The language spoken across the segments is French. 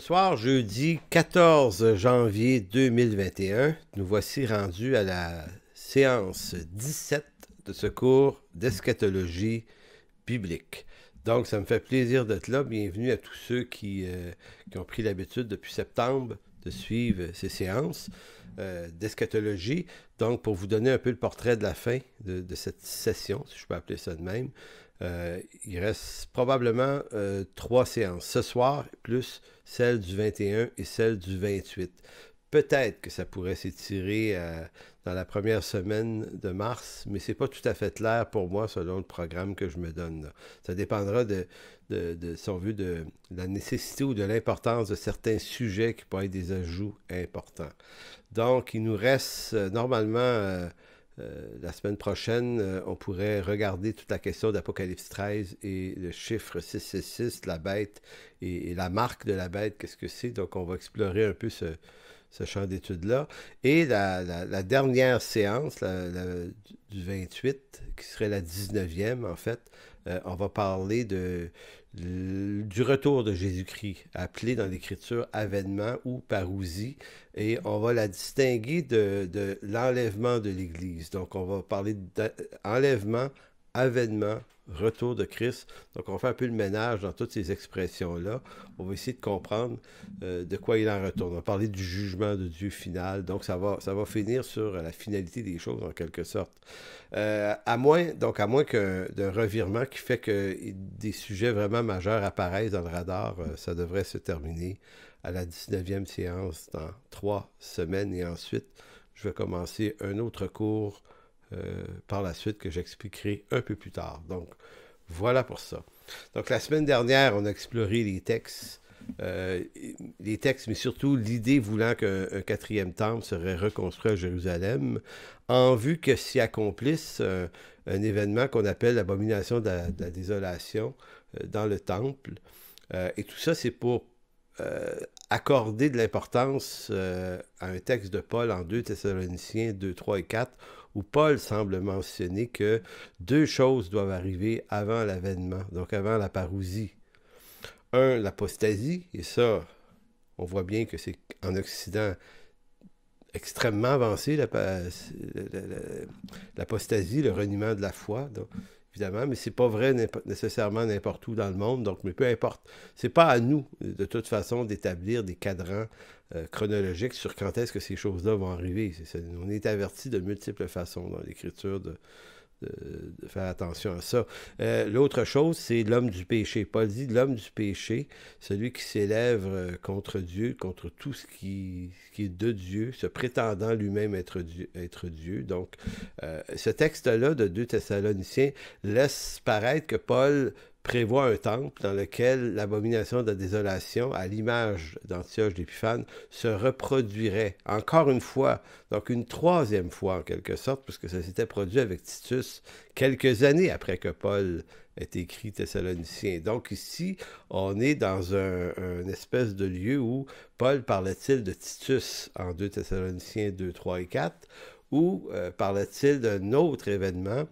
soir, jeudi 14 janvier 2021, nous voici rendus à la séance 17 de ce cours d'eschatologie biblique. Donc, ça me fait plaisir d'être là. Bienvenue à tous ceux qui ont pris l'habitude depuis septembre de suivre ces séances d'eschatologie. Donc, pour vous donner un peu le portrait de la fin de cette session, si je peux appeler ça de même, il reste probablement 3 séances ce soir, plus celle du 21 et celle du 28. Peut-être que ça pourrait s'étirer dans la première semaine de mars, mais c'est pas tout à fait clair pour moi selon le programme que je me donne. Là. Ça dépendra si on veut, de la nécessité ou de l'importance de certains sujets qui pourraient être des ajouts importants. Donc, il nous reste normalement... la semaine prochaine, on pourrait regarder toute la question d'Apocalypse 13 et le chiffre 666, la bête et la marque de la bête, qu'est-ce que c'est. Donc, on va explorer un peu ce champ d'études-là. Et la dernière séance du 28, qui serait la 19e en fait, on va parler du retour de Jésus-Christ, appelé dans l'Écriture avènement ou parousie, et on va la distinguer de l'enlèvement de l'Église. Donc, on va parler d'enlèvement, avènement, retour de Christ. Donc, on fait un peu le ménage dans toutes ces expressions-là. On va essayer de comprendre de quoi il en retourne. On va parler du jugement de Dieu final. Donc, ça va finir sur la finalité des choses, en quelque sorte. À moins d'un revirement qui fait que des sujets vraiment majeurs apparaissent dans le radar, ça devrait se terminer à la 19e séance dans 3 semaines. Et ensuite, je vais commencer un autre cours par la suite que j'expliquerai un peu plus tard. Donc, voilà pour ça. Donc, la semaine dernière, on a exploré les textes, mais surtout l'idée voulant qu'un 4e temple serait reconstruit à Jérusalem, en vue que s'y accomplisse un événement qu'on appelle l'abomination de la désolation dans le temple. Et tout ça, c'est pour accorder de l'importance à un texte de Paul en 2 Thessaloniciens 2, 3 et 4, où Paul semble mentionner que 2 choses doivent arriver avant l'avènement, donc avant la parousie. Un, l'apostasie, et ça, on voit bien que c'est en Occident extrêmement avancé, l'apostasie, le reniement de la foi, donc, évidemment, mais c'est pas vrai nécessairement n'importe où dans le monde, donc, mais peu importe. C'est pas à nous, de toute façon, d'établir des cadrans chronologiques sur quand est-ce que ces choses-là vont arriver. On est averti de multiples façons dans l'Écriture de faire attention à ça. L'autre chose, c'est l'homme du péché. Paul dit l'homme du péché, celui qui s'élève contre Dieu, contre tout ce qui est de Dieu, se prétendant lui-même être Dieu. Donc, ce texte-là de 2 Thessaloniciens laisse paraître que Paul prévoit un temple dans lequel l'abomination de la désolation, à l'image d'Antioche d'Épiphane, se reproduirait encore une fois, donc une 3e fois en quelque sorte, puisque ça s'était produit avec Titus quelques années après que Paul ait écrit Thessaloniciens. Donc ici, on est dans un espèce de lieu où Paul parlait-il de Titus en 2 Thessaloniciens 2, 3 et 4, ou parlait-il d'un autre événement?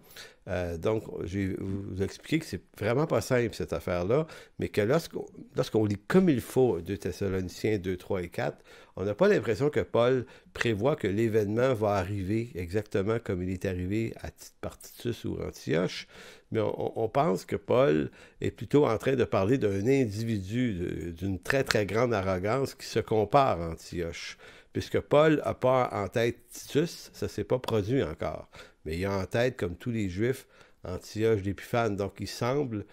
Donc, je vais vous expliquer que c'est vraiment pas simple cette affaire-là, mais que lorsqu'on lit comme il faut 2 Thessaloniciens 2, 3 et 4, on n'a pas l'impression que Paul prévoit que l'événement va arriver exactement comme il est arrivé par Titus ou Antioche, mais on pense que Paul est plutôt en train de parler d'un individu d'une très très grande arrogance qui se compare à Antioche. Puisque Paul n'a pas en tête Titus, ça ne s'est pas produit encore. Mais il a en tête, comme tous les Juifs, Antioche d'Épiphane. Donc, il semble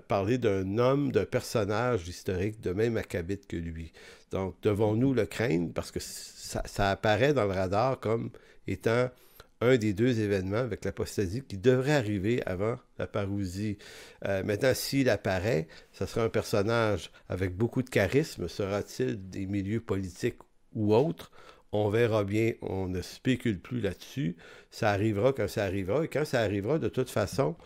parler d'un homme, d'un personnage historique de même acabit que lui. Donc, devons-nous le craindre? Parce que ça apparaît dans le radar comme étant un des 2 événements avec l'apostasie qui devrait arriver avant la parousie. Maintenant, s'il apparaît, ça sera un personnage avec beaucoup de charisme. Sera-t-il des milieux politiques ou autre, on verra bien, on ne spécule plus là-dessus, ça arrivera quand ça arrivera, et quand ça arrivera, de toute façon,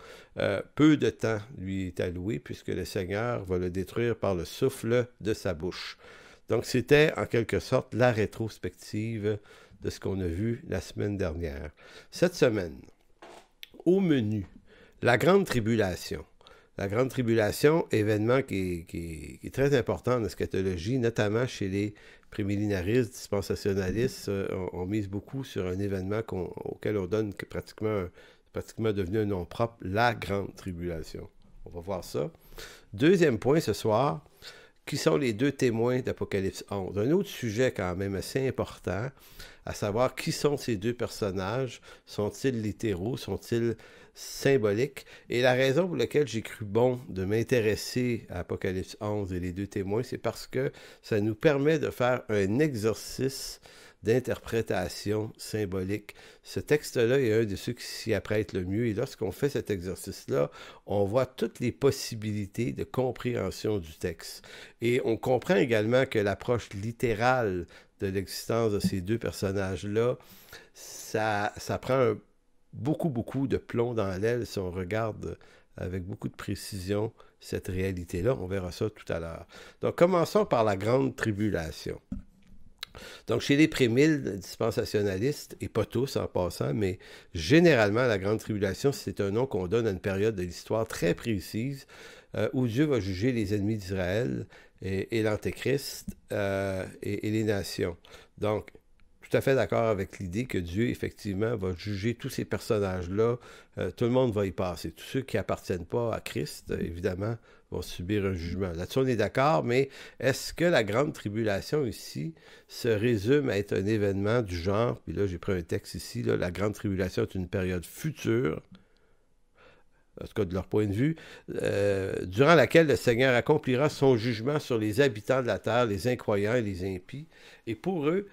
peu de temps lui est alloué, puisque le Seigneur va le détruire par le souffle de sa bouche. Donc c'était en quelque sorte la rétrospective de ce qu'on a vu la semaine dernière. Cette semaine, au menu, la grande tribulation. La grande tribulation, événement qui est très important en eschatologie, notamment chez les prémillénaristes, dispensationalistes, on mise beaucoup sur un événement auquel on donne pratiquement devenu un nom propre, la grande tribulation. On va voir ça. Deuxième point ce soir, qui sont les deux témoins d'Apocalypse 11. Un autre sujet quand même assez important, à savoir qui sont ces deux personnages. Sont-ils littéraux? Sont-ils symboliques? Et la raison pour laquelle j'ai cru bon de m'intéresser à Apocalypse 11 et les deux témoins, c'est parce que ça nous permet de faire un exercice d'interprétation symbolique. Ce texte-là est un de ceux qui s'y apprêtent le mieux. Et lorsqu'on fait cet exercice-là, on voit toutes les possibilités de compréhension du texte. Et on comprend également que l'approche littérale de l'existence de ces deux personnages-là, ça prend beaucoup de plomb dans l'aile si on regarde avec beaucoup de précision cette réalité-là. On verra ça tout à l'heure. Donc, commençons par la grande tribulation. Donc, chez les prémiles dispensationalistes, et pas tous en passant, mais généralement, la Grande Tribulation, c'est un nom qu'on donne à une période de l'histoire très précise où Dieu va juger les ennemis d'Israël et l'Antéchrist et les nations. Donc, tout à fait d'accord avec l'idée que Dieu, effectivement, va juger tous ces personnages-là. Tout le monde va y passer. Tous ceux qui n'appartiennent pas à Christ, évidemment, vont subir un jugement. Là-dessus, on est d'accord, mais est-ce que la grande tribulation ici se résume à être un événement du genre, puis là, j'ai pris un texte ici, là, la grande tribulation est une période future, en tout cas de leur point de vue, durant laquelle le Seigneur accomplira son jugement sur les habitants de la terre, les incroyants et les impies. Et pour eux,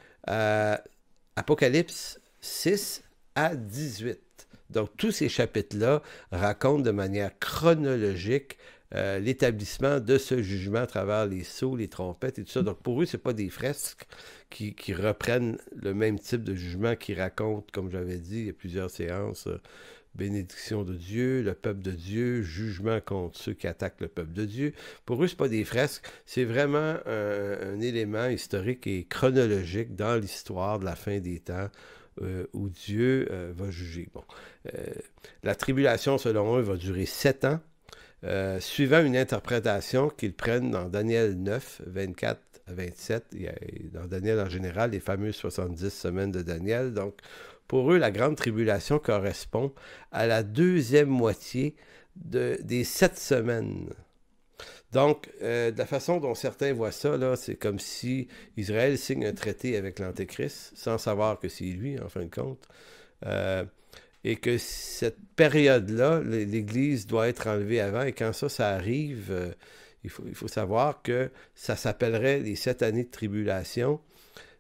Apocalypse 6 à 18. Donc, tous ces chapitres-là racontent de manière chronologique l'établissement de ce jugement à travers les sceaux, les trompettes et tout ça. Donc, pour eux, ce n'est pas des fresques qui reprennent le même type de jugement qu'ils racontent, comme j'avais dit, il y a plusieurs séances, bénédiction de Dieu, le peuple de Dieu, jugement contre ceux qui attaquent le peuple de Dieu. Pour eux, ce n'est pas des fresques, c'est vraiment un élément historique et chronologique dans l'histoire de la fin des temps où Dieu va juger. Bon, la tribulation, selon eux, va durer 7 ans, suivant une interprétation qu'ils prennent dans Daniel 9, 24 à 27, dans Daniel en général, les fameuses 70 semaines de Daniel. Donc, pour eux, la grande tribulation correspond à la deuxième moitié des 7 semaines. Donc, de la façon dont certains voient ça, là, c'est comme si Israël signe un traité avec l'Antéchrist, sans savoir que c'est lui, en fin de compte. Et que cette période-là, l'Église doit être enlevée avant. Et quand ça arrive, il faut savoir que ça s'appellerait les 7 années de tribulation.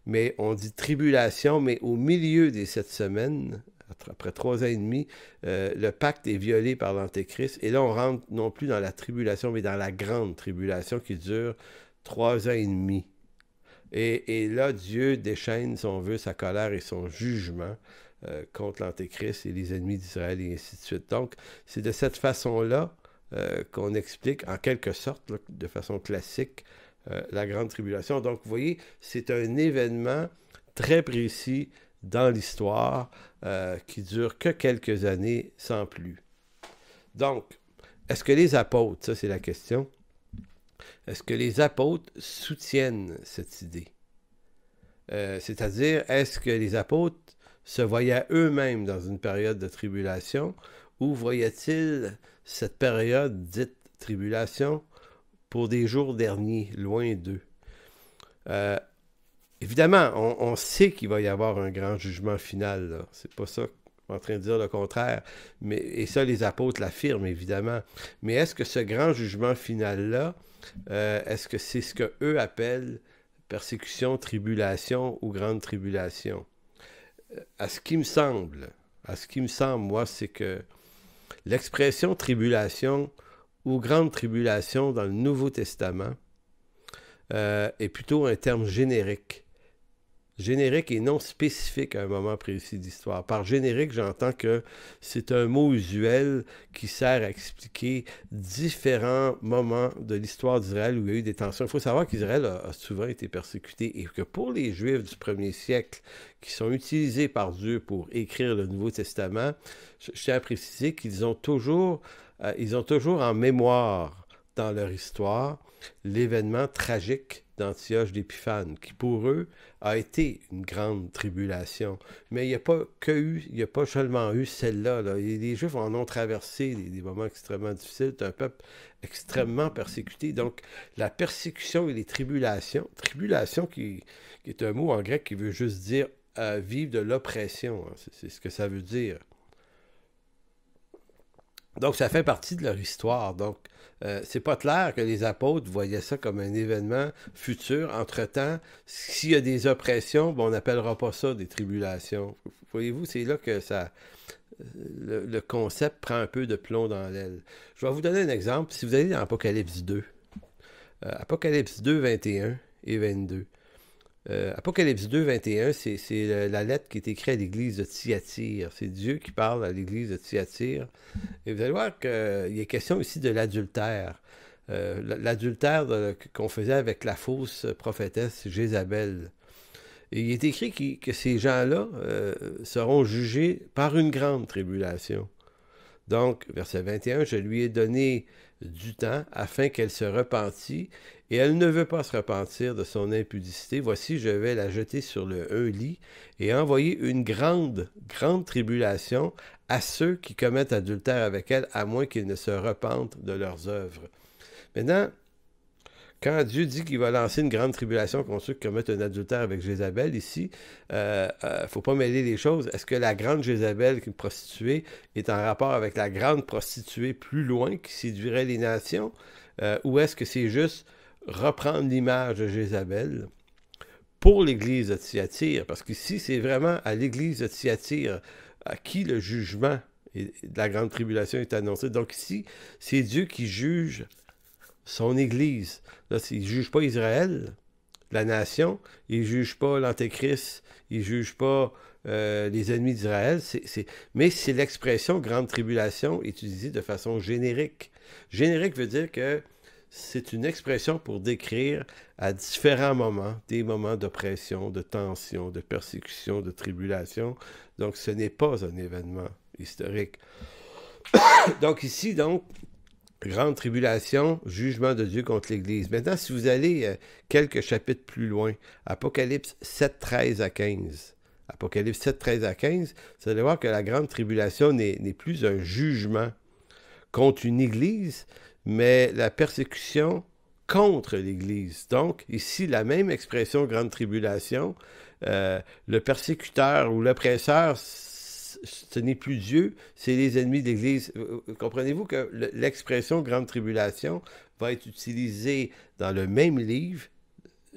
Mais on dit tribulation, mais au milieu des 7 semaines, après 3 ans et demi, le pacte est violé par l'Antéchrist. Et là, on rentre non plus dans la tribulation, mais dans la grande tribulation qui dure 3 ans et demi. Et là, Dieu déchaîne, si on veut, sa colère et son jugement contre l'Antéchrist et les ennemis d'Israël et ainsi de suite. Donc, c'est de cette façon-là qu'on explique, en quelque sorte, là, de façon classique, la grande tribulation. Donc, vous voyez, c'est un événement très précis dans l'histoire qui dure que quelques années sans plus. Donc, est-ce que les apôtres, ça c'est la question, est-ce que les apôtres soutiennent cette idée? C'est-à-dire, est-ce que les apôtres se voyaient eux-mêmes dans une période de tribulation ou voyaient-ils cette période dite tribulation pour des jours derniers, loin d'eux? Évidemment, on sait qu'il va y avoir un grand jugement final, là. C'est pas ça, en train de dire le contraire. Et ça, les apôtres l'affirment, évidemment. Mais est-ce que ce grand jugement final-là, est-ce que c'est ce qu'eux appellent persécution, tribulation ou grande tribulation? À ce qui me semble, moi, c'est que l'expression tribulation ou grande tribulation dans le Nouveau Testament est plutôt un terme générique. Générique et non spécifique à un moment précis d'histoire. Par générique, j'entends que c'est un mot usuel qui sert à expliquer différents moments de l'histoire d'Israël où il y a eu des tensions. Il faut savoir qu'Israël a souvent été persécuté et que pour les Juifs du premier siècle, qui sont utilisés par Dieu pour écrire le Nouveau Testament, je tiens à préciser qu'ils ont toujours ils ont toujours en mémoire dans leur histoire l'événement tragique d'Antioche d'Épiphane, qui pour eux a été une grande tribulation. Mais il n'y a pas seulement eu celle-là. Là. Les Juifs en ont traversé des moments extrêmement difficiles. C'est un peuple extrêmement persécuté. Donc, la persécution et les tribulations, tribulation qui est un mot en grec qui veut juste dire vivre de l'oppression. Hein. C'est ce que ça veut dire. Donc, ça fait partie de leur histoire. Donc, c'est pas clair que les apôtres voyaient ça comme un événement futur. Entre-temps, s'il y a des oppressions, on n'appellera pas ça des tribulations. Voyez-vous, c'est là que le concept prend un peu de plomb dans l'aile. Je vais vous donner un exemple. Si vous allez dans Apocalypse 2, Apocalypse 2, 21 et 22. Apocalypse 2, 21, c'est la lettre qui est écrite à l'église de Thyatire. C'est Dieu qui parle à l'église de Thyatire. Et vous allez voir qu'il est question ici de l'adultère. L'adultère qu'on faisait avec la fausse prophétesse Jézabel. Et il est écrit que ces gens-là seront jugés par une grande tribulation. Donc, verset 21, « Je lui ai donné du temps afin qu'elle se repentît, et elle ne veut pas se repentir de son impudicité. Voici, je vais la jeter sur un lit et envoyer une grande, grande tribulation à ceux qui commettent adultère avec elle, à moins qu'ils ne se repentent de leurs œuvres. » Maintenant, quand Dieu dit qu'il va lancer une grande tribulation contre ceux qui commettent un adultère avec Jézabel, ici, faut pas mêler les choses. Est-ce que la grande Jézabel, qui est une prostituée, est en rapport avec la grande prostituée plus loin qui séduirait les nations? Ou est-ce que c'est juste reprendre l'image de Jézabel pour l'église de Thyatire? Parce qu'ici, c'est vraiment à l'église de Thyatire à qui le jugement de la grande tribulation est annoncé. Donc ici, c'est Dieu qui juge son Église. Là, il ne juge pas Israël, la nation, il ne juge pas l'Antéchrist, il ne juge pas les ennemis d'Israël, mais c'est l'expression grande tribulation utilisée de façon générique. Générique veut dire que c'est une expression pour décrire à différents moments, des moments d'oppression, de tension, de persécution, de tribulation. Donc, ce n'est pas un événement historique. Donc ici, grande tribulation, jugement de Dieu contre l'Église. Maintenant, si vous allez quelques chapitres plus loin, Apocalypse 7, 13 à 15. Apocalypse 7, 13 à 15, vous allez voir que la grande tribulation n'est plus un jugement contre une Église, mais la persécution contre l'Église. Donc, ici, la même expression grande tribulation, le persécuteur ou l'oppresseur, ce n'est plus Dieu, c'est les ennemis de l'Église. Comprenez-vous que l'expression grande tribulation va être utilisée dans le même livre,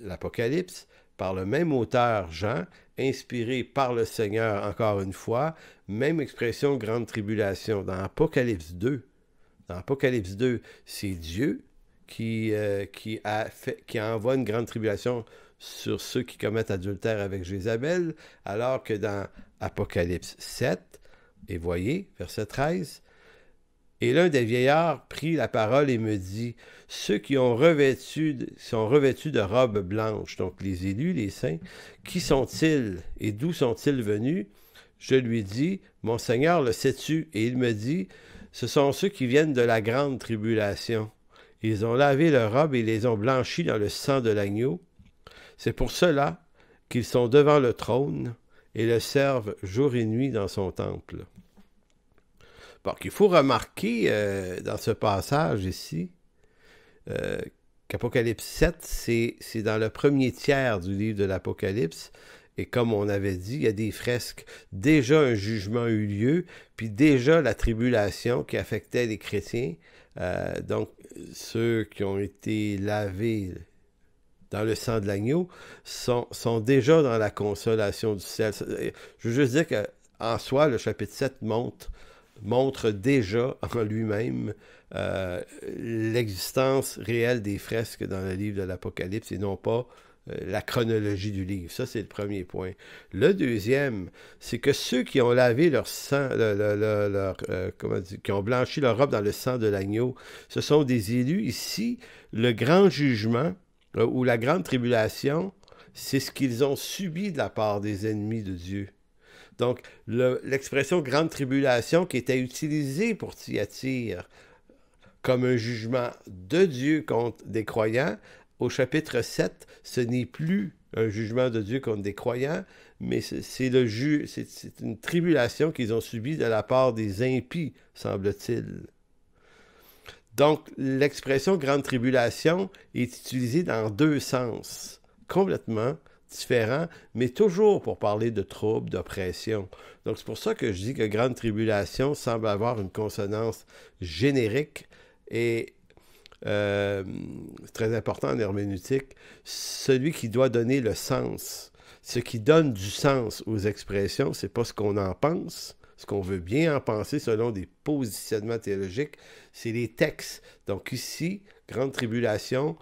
l'Apocalypse, par le même auteur, Jean, inspiré par le Seigneur, encore une fois, même expression grande tribulation. Dans Apocalypse 2, c'est Dieu qui envoie une grande tribulation sur ceux qui commettent adultère avec Jézabel, alors que dans Apocalypse 7, et voyez, verset 13, « Et l'un des vieillards prit la parole et me dit, « Ceux qui sont revêtus de robes blanches, donc les élus, les saints, qui sont-ils et d'où sont-ils venus? » Je lui dis, « Mon Seigneur, le sais-tu? » Et il me dit, « Ce sont ceux qui viennent de la grande tribulation. Ils ont lavé leurs robes et les ont blanchis dans le sang de l'agneau. C'est pour cela qu'ils sont devant le trône et le servent jour et nuit dans son temple. » Bon, il faut remarquer dans ce passage ici qu'Apocalypse 7, c'est dans le premier tiers du livre de l'Apocalypse. Et comme on avait dit, il y a des fresques. Déjà un jugement eut lieu, puis déjà la tribulation qui affectait les chrétiens. Donc, ceux qui ont été lavés dans le sang de l'agneau sont déjà dans la consolation du ciel. Je veux juste dire qu'en soi, le chapitre 7 montre déjà en lui-même l'existence réelle des fresques dans le livre de l'Apocalypse et non pas la chronologie du livre. Ça, c'est le premier point. Le deuxième, c'est que ceux qui ont lavé leur sang, qui ont blanchi leur robe dans le sang de l'agneau, ce sont des élus. Ici, le grand jugement ou la grande tribulation, c'est ce qu'ils ont subi de la part des ennemis de Dieu. Donc, l'expression grande tribulation qui était utilisée pour Thyatire comme un jugement de Dieu contre des croyants. Au chapitre 7, ce n'est plus un jugement de Dieu contre des croyants, mais c'est une tribulation qu'ils ont subie de la part des impies, semble-t-il. Donc, l'expression grande tribulation est utilisée dans deux sens, complètement différents, mais toujours pour parler de troubles, d'oppression. Donc, c'est pour ça que je dis que grande tribulation semble avoir une consonance générique et c'est très important en herméneutique, celui qui doit donner le sens. Ce qui donne du sens aux expressions, c'est pas ce qu'on en pense, ce qu'on veut bien en penser selon des positionnements théologiques, c'est les textes. Donc ici, grande tribulation,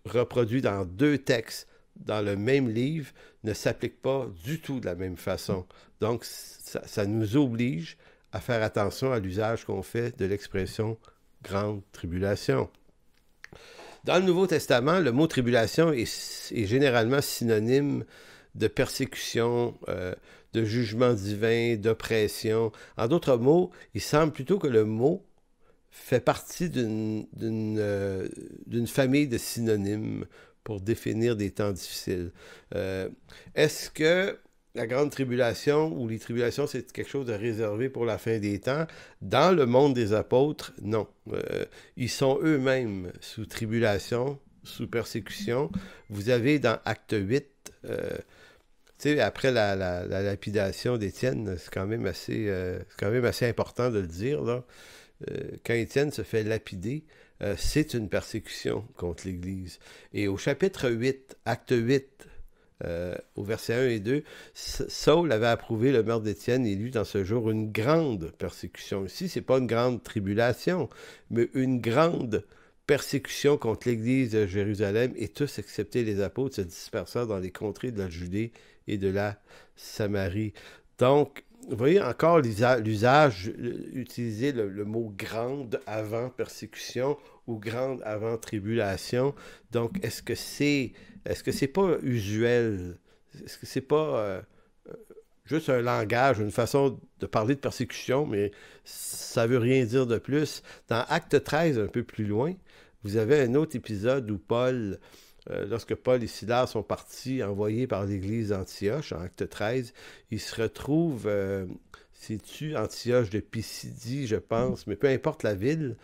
reproduit dans deux textes, dans le même livre, ne s'applique pas du tout de la même façon. Donc, ça nous oblige à faire attention à l'usage qu'on fait de l'expression grande tribulation. Dans le Nouveau Testament, le mot tribulation est généralement synonyme de persécution, de jugement divin, d'oppression. En d'autres mots, il semble plutôt que le mot fait partie d'une famille de synonymes pour définir des temps difficiles. Est-ce que la grande tribulation ou les tribulations, c'est quelque chose de réservé pour la fin des temps? Dans le monde des apôtres, non. Ils sont eux-mêmes sous tribulation, sous persécution. Vous avez dans Acte 8, tu sais, après la lapidation d'Étienne, c'est quand même assez important de le dire, là. Quand Étienne se fait lapider, c'est une persécution contre l'Église. Et au chapitre 8, Acte 8, au verset 1 et 2, Saul avait approuvé le meurtre d'Étienne et lui dans ce jour une grande persécution. Ici, c'est pas une grande tribulation, mais une grande persécution contre l'Église de Jérusalem, et tous, excepté les apôtres, se dispersèrent dans les contrées de la Judée et de la Samarie. Donc, vous voyez encore l'usage, utiliser le mot grande avant persécution ou grande avant tribulation. Donc, est-ce que c'est pas usuel? Est-ce que c'est pas juste un langage, une façon de parler de persécution, mais ça veut rien dire de plus? Dans Acte 13, un peu plus loin, vous avez un autre épisode où Paul, lorsque Paul et Silas sont partis, envoyés par l'église d'Antioche, en Acte 13, ils se retrouvent, c'est-tu Antioche de Pisidie, je pense, mais peu importe la ville,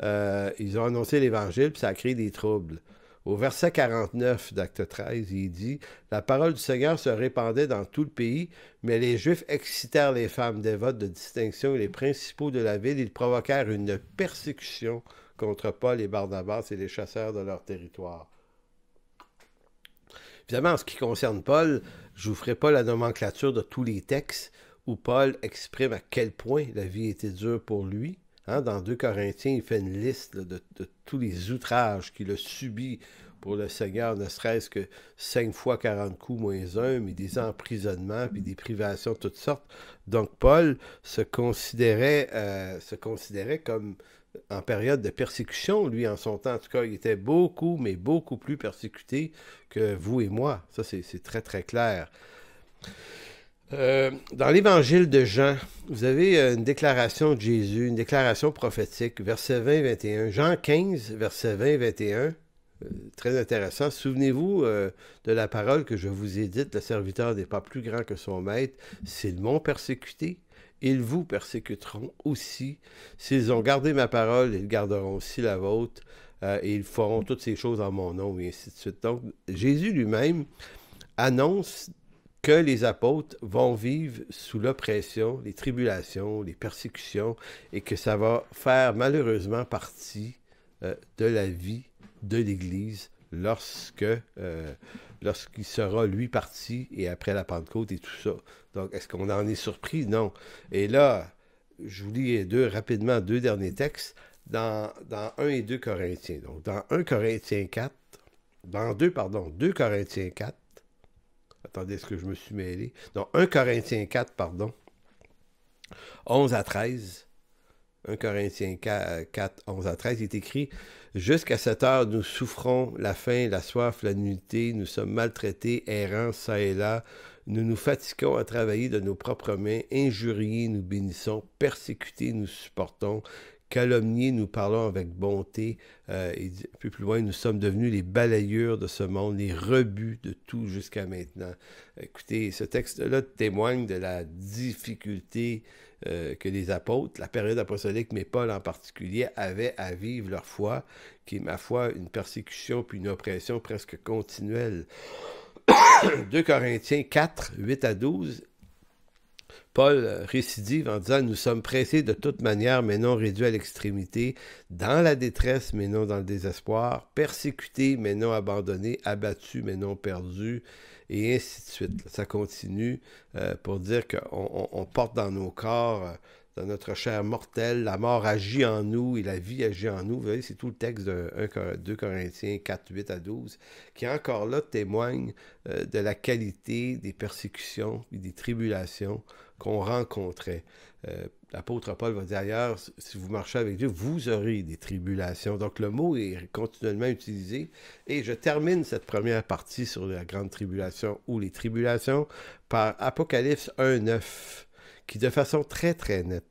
ils ont annoncé l'évangile, puis ça a créé des troubles. Au verset 49 d'Acte 13, il dit « La parole du Seigneur se répandait dans tout le pays, mais les Juifs excitèrent les femmes dévotes de distinction et les principaux de la ville. Ils provoquèrent une persécution contre Paul et Barnabas et les chasseurs de leur territoire. » Évidemment, en ce qui concerne Paul, je ne vous ferai pas la nomenclature de tous les textes où Paul exprime à quel point la vie était dure pour lui. Hein, dans 2 Corinthiens, il fait une liste de tous les outrages qu'il a subis pour le Seigneur, ne serait-ce que 5 fois 40 coups moins 1, mais des emprisonnements, puis des privations de toutes sortes. Donc Paul se considérait comme en période de persécution, lui, en son temps. En tout cas, il était beaucoup, mais beaucoup plus persécuté que vous et moi. Ça, c'est très, très clair. Dans l'évangile de Jean, vous avez une déclaration de Jésus, une déclaration prophétique, verset 20-21. Jean 15, verset 20-21, très intéressant. Souvenez-vous de la parole que je vous ai dite, le serviteur n'est pas plus grand que son maître. S'ils m'ont persécuté, ils vous persécuteront aussi. S'ils ont gardé ma parole, ils garderont aussi la vôtre, et ils feront toutes ces choses en mon nom, et ainsi de suite. Donc, Jésus lui-même annonce que les apôtres vont vivre sous l'oppression, les tribulations, les persécutions, et que ça va faire malheureusement partie de la vie de l'Église lorsqu'il sera, lui, parti, et après la Pentecôte et tout ça. Donc, est-ce qu'on en est surpris? Non. Et là, je vous lis rapidement deux derniers textes dans 1 et 2 Corinthiens. Donc, dans 2 Corinthiens 4, attendez, est-ce que je me suis mêlé? Non, 1 Corinthiens 4, 11 à 13. 1 Corinthiens 4, 11 à 13, il est écrit « Jusqu'à cette heure, nous souffrons la faim, la soif, la nudité, nous sommes maltraités, errants, çà et là. Nous nous fatiguons à travailler de nos propres mains, injuriés, nous bénissons, persécutés, nous supportons, calomniés, nous parlons avec bonté. Il dit un peu plus loin, nous sommes devenus les balayures de ce monde, les rebuts de tout jusqu'à maintenant. Écoutez, ce texte-là témoigne de la difficulté que les apôtres, la période apostolique, mais Paul en particulier, avaient à vivre leur foi, qui est, ma foi, une persécution puis une oppression presque continuelle. 2 Corinthiens 4, 8 à 12, Paul récidive en disant « Nous sommes pressés de toute manière, mais non réduits à l'extrémité, dans la détresse, mais non dans le désespoir, persécutés, mais non abandonnés, abattus, mais non perdus, et ainsi de suite. » Ça continue pour dire qu'on porte dans nos corps, dans notre chair mortelle, la mort agit en nous et la vie agit en nous. Vous voyez, c'est tout le texte de 2 Corinthiens 4, 8 à 12, qui encore là témoigne de la qualité des persécutions et des tribulations qu'on rencontrait. L'apôtre Paul va dire ailleurs, si vous marchez avec Dieu, vous aurez des tribulations. Donc le mot est continuellement utilisé. Et je termine cette première partie sur la grande tribulation ou les tribulations par Apocalypse 1, 9, qui de façon très très nette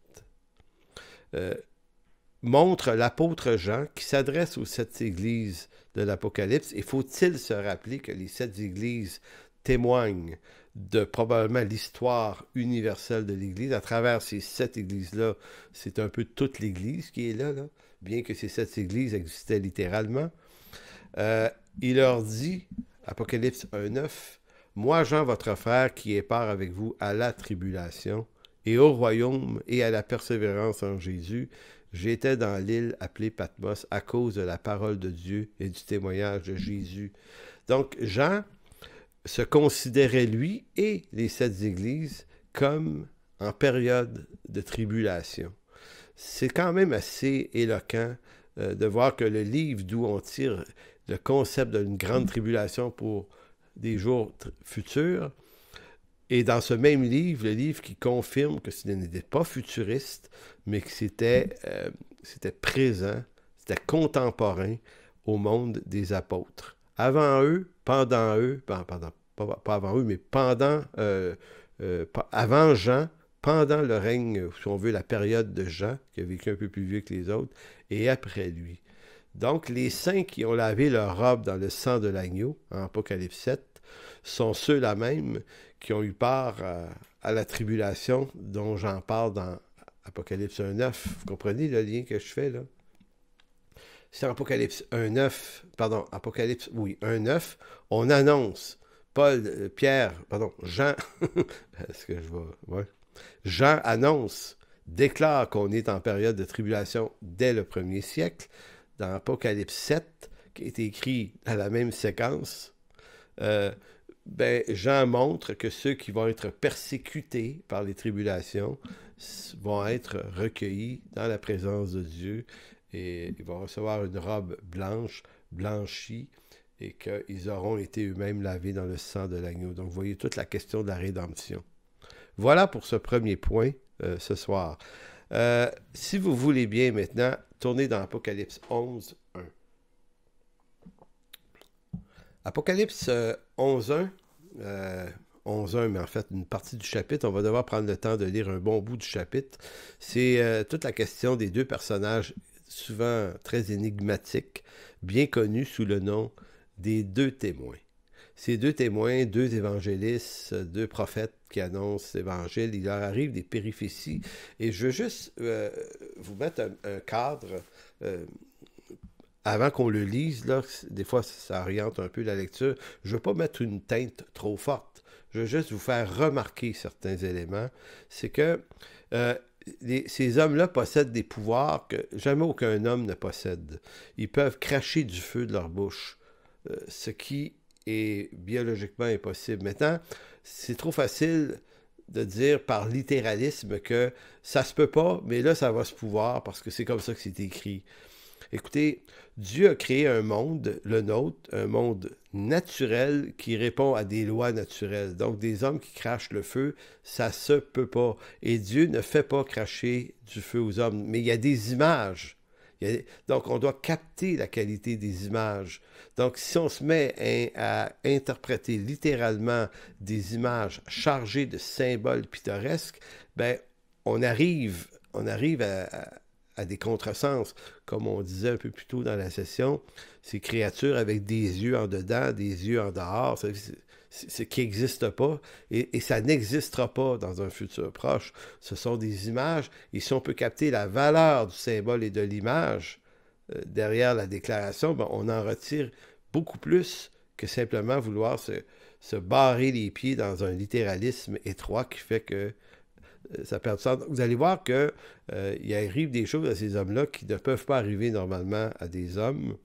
montre l'apôtre Jean qui s'adresse aux 7 églises de l'Apocalypse. Et faut-il se rappeler que les 7 églises témoignent de probablement l'histoire universelle de l'Église. À travers ces 7 églises-là, c'est un peu toute l'Église qui est là, bien que ces 7 églises existaient littéralement. Il leur dit, Apocalypse 1.9, « Moi, Jean, votre frère, qui est part avec vous à la tribulation, et au royaume et à la persévérance en Jésus, j'étais dans l'île appelée Patmos à cause de la parole de Dieu et du témoignage de Jésus. » Donc, Jean se considérait, lui et les 7 églises, comme en période de tribulation. C'est quand même assez éloquent de voir que le livre d'où on tire le concept d'une grande tribulation pour des jours futurs, et dans ce même livre, le livre qui confirme que ce n'était pas futuriste, mais que c'était présent, c'était contemporain au monde des apôtres. Avant eux, pendant eux, pas avant eux, mais avant Jean, pendant le règne, si on veut, la période de Jean, qui a vécu un peu plus vieux que les autres, et après lui. Donc, les saints qui ont lavé leur robe dans le sang de l'agneau, en Apocalypse 7, sont ceux-là même qui ont eu part à la tribulation dont j'en parle dans Apocalypse 1.9. Vous comprenez le lien que je fais là? C'est Apocalypse 1.9, on annonce, Jean, est-ce que je vais... Ouais. Jean annonce, déclare qu'on est en période de tribulation dès le 1er siècle. Dans Apocalypse 7, qui est écrit à la même séquence, Jean montre que ceux qui vont être persécutés par les tribulations vont être recueillis dans la présence de Dieu et ils vont recevoir une robe blanche, blanchie, et qu'ils auront été eux-mêmes lavés dans le sang de l'agneau. Donc, vous voyez toute la question de la rédemption. Voilà pour ce premier point ce soir. Si vous voulez bien maintenant, tournez dans Apocalypse 11, 1. Apocalypse 11.1, 11.1, mais en fait une partie du chapitre, on va devoir prendre le temps de lire un bon bout du chapitre. C'est toute la question des 2 personnages souvent très énigmatiques, bien connus sous le nom des 2 témoins. Ces 2 témoins, 2 évangélistes, 2 prophètes qui annoncent l'évangile, il leur arrive des péripéties. Et je veux juste vous mettre un cadre... avant qu'on le lise, là, des fois ça oriente un peu la lecture, je ne veux pas mettre une teinte trop forte. Je veux juste vous faire remarquer certains éléments. C'est que ces hommes-là possèdent des pouvoirs que jamais aucun homme ne possède. Ils peuvent cracher du feu de leur bouche, ce qui est biologiquement impossible. Maintenant, c'est trop facile de dire par littéralisme que ça se peut pas, mais là ça va se pouvoir parce que c'est comme ça que c'est écrit. Écoutez, Dieu a créé un monde, le nôtre, un monde naturel qui répond à des lois naturelles. Donc, des hommes qui crachent le feu, ça se peut pas. Et Dieu ne fait pas cracher du feu aux hommes. Mais il y a des images. Donc, on doit capter la qualité des images. Donc, si on se met à interpréter littéralement des images chargées de symboles pittoresques, on arrive à des contresens. Comme on disait un peu plus tôt dans la session, ces créatures avec des yeux en dedans, des yeux en dehors, ce qui n'existe pas, et ça n'existera pas dans un futur proche. Ce sont des images, et si on peut capter la valeur du symbole et de l'image derrière la déclaration, ben, on en retire beaucoup plus que simplement vouloir se barrer les pieds dans un littéralisme étroit qui fait que ça perd du sens. Vous allez voir qu'il arrive des choses à ces hommes-là qui ne peuvent pas arriver normalement à des hommes.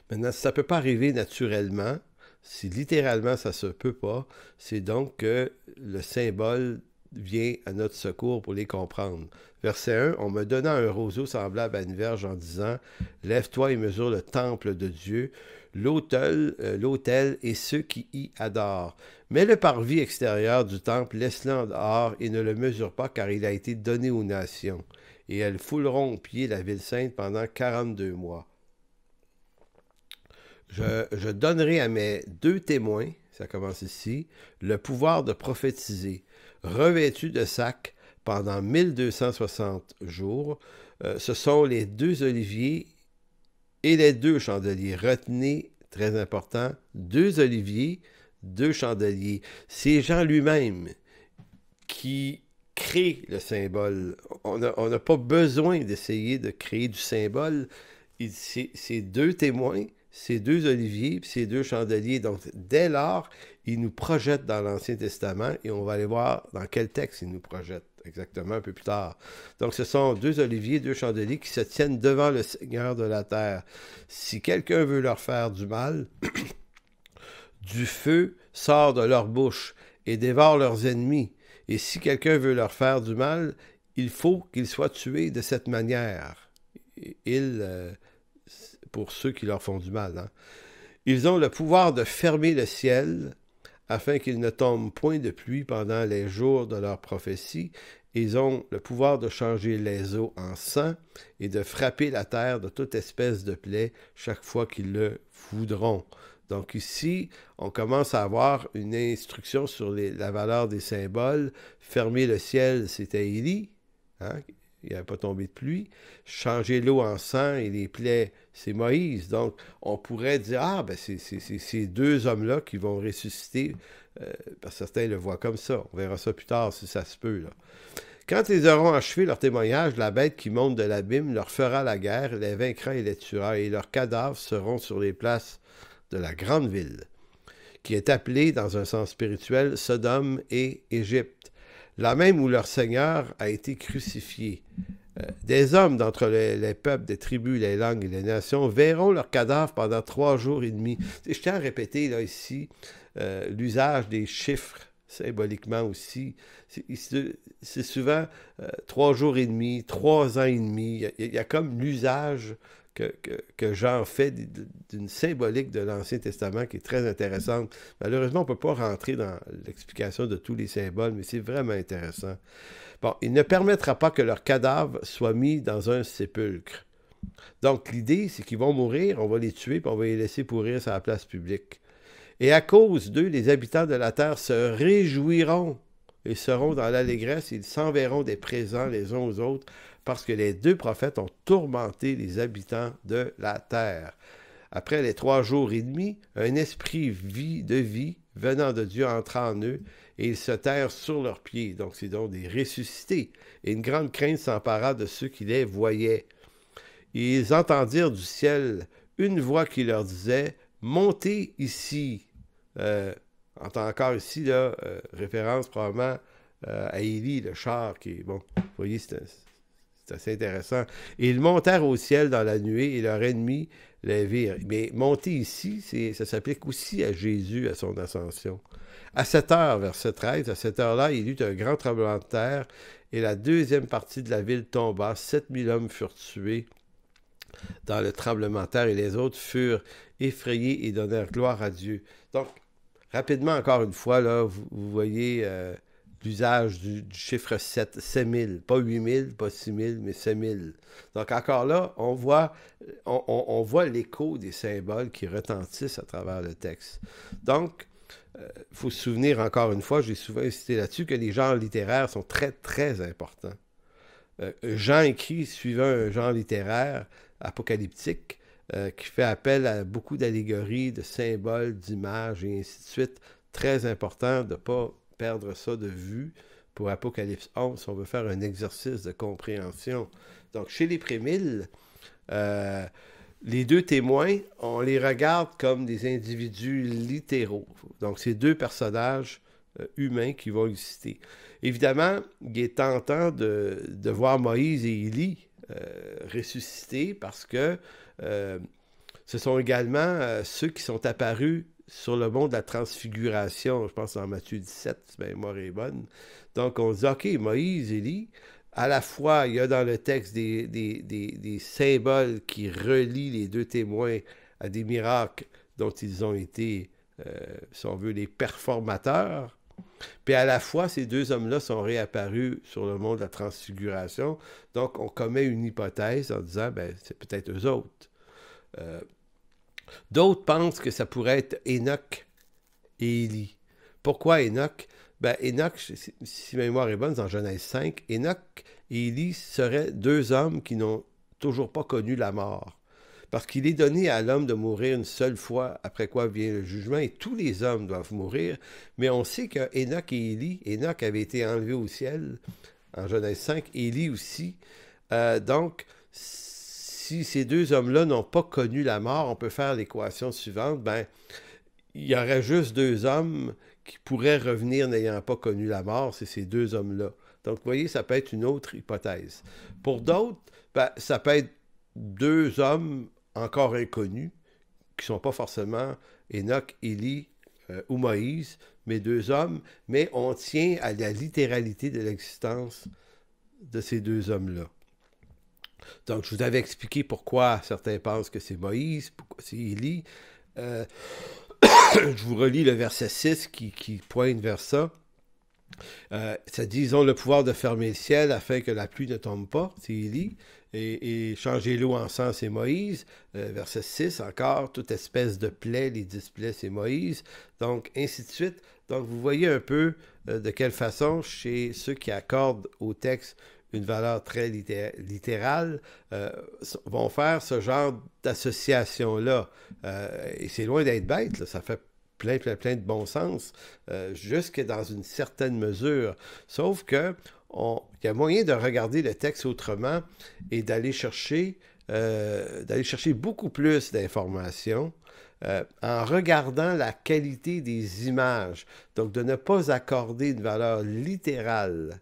Maintenant, si ça ne peut pas arriver naturellement, si littéralement ça ne se peut pas, c'est donc que le symbole vient à notre secours pour les comprendre. Verset 1, « On me donna un roseau semblable à une verge en disant, « Lève-toi et mesure le temple de Dieu, l'autel et ceux qui y adorent. Mais le parvis extérieur du temple, laisse-le en dehors et ne le mesure pas, car il a été donné aux nations. Et elles fouleront aux pieds la ville sainte pendant 42 mois. Je donnerai à mes 2 témoins, ça commence ici, le pouvoir de prophétiser, revêtus de sacs pendant 1260 jours. Ce sont les 2 oliviers et les 2 chandeliers. Retenez, très important, 2 oliviers, 2 chandeliers. C'est Jean lui-même qui crée le symbole. On n'a pas besoin d'essayer de créer du symbole. C'est 2 témoins, ces 2 oliviers, puis ces 2 chandeliers. Donc, dès lors, il nous projette dans l'Ancien Testament, et on va aller voir dans quel texte il nous projette exactement un peu plus tard. Donc, ce sont 2 oliviers, 2 chandeliers qui se tiennent devant le Seigneur de la terre. Si quelqu'un veut leur faire du mal, du feu sort de leur bouche et dévore leurs ennemis. Et si quelqu'un veut leur faire du mal, il faut qu'ils soient tués de cette manière. Pour ceux qui leur font du mal. Hein. Ils ont le pouvoir de fermer le ciel afin qu'il ne tombe point de pluie pendant les jours de leur prophétie. Ils ont le pouvoir de changer les eaux en sang et de frapper la terre de toute espèce de plaie chaque fois qu'ils le voudront. Donc ici, on commence à avoir une instruction sur la valeur des symboles. Fermer le ciel, c'était Élie, hein? Il n'avait pas tombé de pluie. Changer l'eau en sang et les plaies, c'est Moïse. Donc, on pourrait dire, c'est ces 2 hommes-là qui vont ressusciter, parce que certains le voient comme ça. On verra ça plus tard, si ça se peut. Là. Quand ils auront achevé leur témoignage, la bête qui monte de l'abîme leur fera la guerre, les vaincra et les tuera, et leurs cadavres seront sur les places de la grande ville, qui est appelée, dans un sens spirituel, Sodome et Égypte. Là même où leur Seigneur a été crucifié. Des hommes d'entre les peuples, des tribus, les langues et les nations verront leurs cadavres pendant 3 jours et demi. Je tiens à répéter là ici l'usage des chiffres symboliquement aussi. C'est souvent 3 jours et demi, 3 ans et demi. Il y a comme l'usage que Jean fait d'une symbolique de l'Ancien Testament qui est très intéressante. Malheureusement, on ne peut pas rentrer dans l'explication de tous les symboles, mais c'est vraiment intéressant. Bon, il ne permettra pas que leurs cadavres soient mis dans un sépulcre. Donc, l'idée, c'est qu'ils vont mourir, on va les tuer, puis on va les laisser pourrir sur la place publique. Et à cause d'eux, les habitants de la terre se réjouiront et seront dans l'allégresse, ils s'enverront des présents les uns aux autres, parce que les 2 prophètes ont tourmenté les habitants de la terre. Après les 3 jours et demi, un esprit de vie venant de Dieu entra en eux, et ils se terrent sur leurs pieds. Donc, c'est donc des ressuscités. Et une grande crainte s'empara de ceux qui les voyaient. Et ils entendirent du ciel une voix qui leur disait « Montez ici ». On entend encore ici, là, référence probablement à Élie, le char, qui est, bon, vous voyez, c'est assez intéressant. Et ils montèrent au ciel dans la nuée, et leurs ennemis les virent. Mais monter ici, ça s'applique aussi à Jésus, à son ascension. À 7 heures, verset 13, à cette heure-là, il y eut un grand tremblement de terre, et la 2e partie de la ville tomba. 7000 hommes furent tués dans le tremblement de terre, et les autres furent effrayés et donnèrent gloire à Dieu. Donc, rapidement, encore une fois, là, vous voyez l'usage du chiffre 7, 7000, pas 8000, pas 6000, mais 7000. Donc, encore là, on voit l'écho des symboles qui retentissent à travers le texte. Donc, il faut se souvenir, encore une fois, j'ai souvent insisté là-dessus, que les genres littéraires sont très, très importants Jean écrit suivant un genre littéraire apocalyptique qui fait appel à beaucoup d'allégories, de symboles, d'images et ainsi de suite. Très important de ne pas perdre ça de vue pour Apocalypse 11 si on veut faire un exercice de compréhension. Donc, chez les Prémiles, les deux témoins, on les regarde comme des individus littéraux. Donc, c'est deux personnages humains qui vont exister. Évidemment, il est tentant de voir Moïse et Élie ressuscités parce que ce sont également ceux qui sont apparus sur le mont de la transfiguration, je pense en Matthieu 17, si ma mémoire est bonne. Donc, on se dit, OK, Moïse, Élie, à la fois, il y a dans le texte des symboles qui relient les deux témoins à des miracles dont ils ont été, si on veut, les performateurs. Puis à la fois, ces deux hommes-là sont réapparus sur le mont de la transfiguration. Donc, on commet une hypothèse en disant, ben, c'est peut-être eux autres. D'autres pensent que ça pourrait être Enoch et Élie. Pourquoi Enoch? Ben, Enoch, si ma mémoire est bonne, dans Genèse 5, Enoch et Élie seraient deux hommes qui n'ont toujours pas connu la mort. Parce qu'il est donné à l'homme de mourir une seule fois, après quoi vient le jugement, et tous les hommes doivent mourir. Mais on sait que Enoch et Élie, Enoch avait été enlevé au ciel en Genèse 5, Élie aussi. Donc, si ces deux hommes-là n'ont pas connu la mort, on peut faire l'équation suivante, ben, il y aurait juste deux hommes qui pourraient revenir n'ayant pas connu la mort, c'est ces deux hommes-là. Donc, vous voyez, ça peut être une autre hypothèse. Pour d'autres, ben, ça peut être deux hommes encore inconnus, qui ne sont pas forcément Enoch, Élie ou Moïse, mais deux hommes, mais on tient à la littéralité de l'existence de ces deux hommes-là. Donc, je vous avais expliqué pourquoi certains pensent que c'est Moïse, pourquoi c'est Élie. Je vous relis le verset 6 qui pointe vers ça. Ça dit, ils ont le pouvoir de fermer le ciel afin que la pluie ne tombe pas, c'est Élie, et changer l'eau en sang, c'est Moïse. Verset 6 encore, toute espèce de plaie, les 10 plaies, c'est Moïse. Donc, ainsi de suite. Donc, vous voyez un peu de quelle façon, chez ceux qui accordent au texte une valeur très littérale, vont faire ce genre d'association-là. Et c'est loin d'être bête, là, ça fait plein de bon sens, jusque dans une certaine mesure. Sauf que il y a moyen de regarder le texte autrement et d'aller chercher beaucoup plus d'informations en regardant la qualité des images. Donc, de ne pas accorder une valeur littérale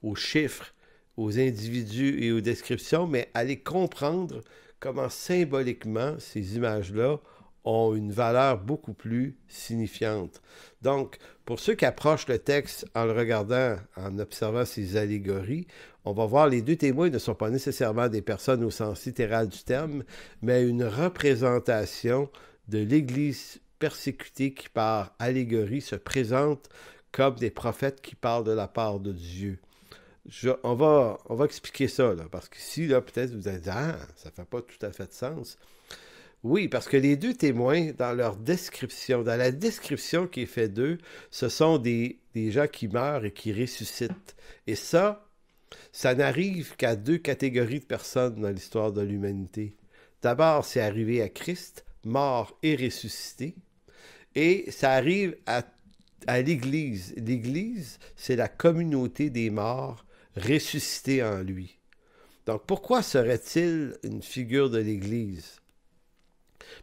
aux chiffres, aux individus et aux descriptions, mais aller comprendre comment symboliquement ces images-là ont une valeur beaucoup plus signifiante. Donc, pour ceux qui approchent le texte en le regardant, en observant ces allégories, on va voir les deux témoins ne sont pas nécessairement des personnes au sens littéral du terme, mais une représentation de l'Église persécutée qui, par allégorie, se présente comme des prophètes qui parlent de la part de Dieu. On va expliquer ça, là, parce qu'ici, là, peut-être vous allez dire « Ah, ça ne fait pas tout à fait de sens ». Oui, parce que les deux témoins, dans leur description, dans la description qui est faite d'eux, ce sont des gens qui meurent et qui ressuscitent. Et ça n'arrive qu'à deux catégories de personnes dans l'histoire de l'humanité. D'abord, c'est arrivé à Christ, mort et ressuscité. Et ça arrive à l'Église. L'Église, c'est la communauté des morts ressuscités en lui. Donc, pourquoi serait-il une figure de l'Église?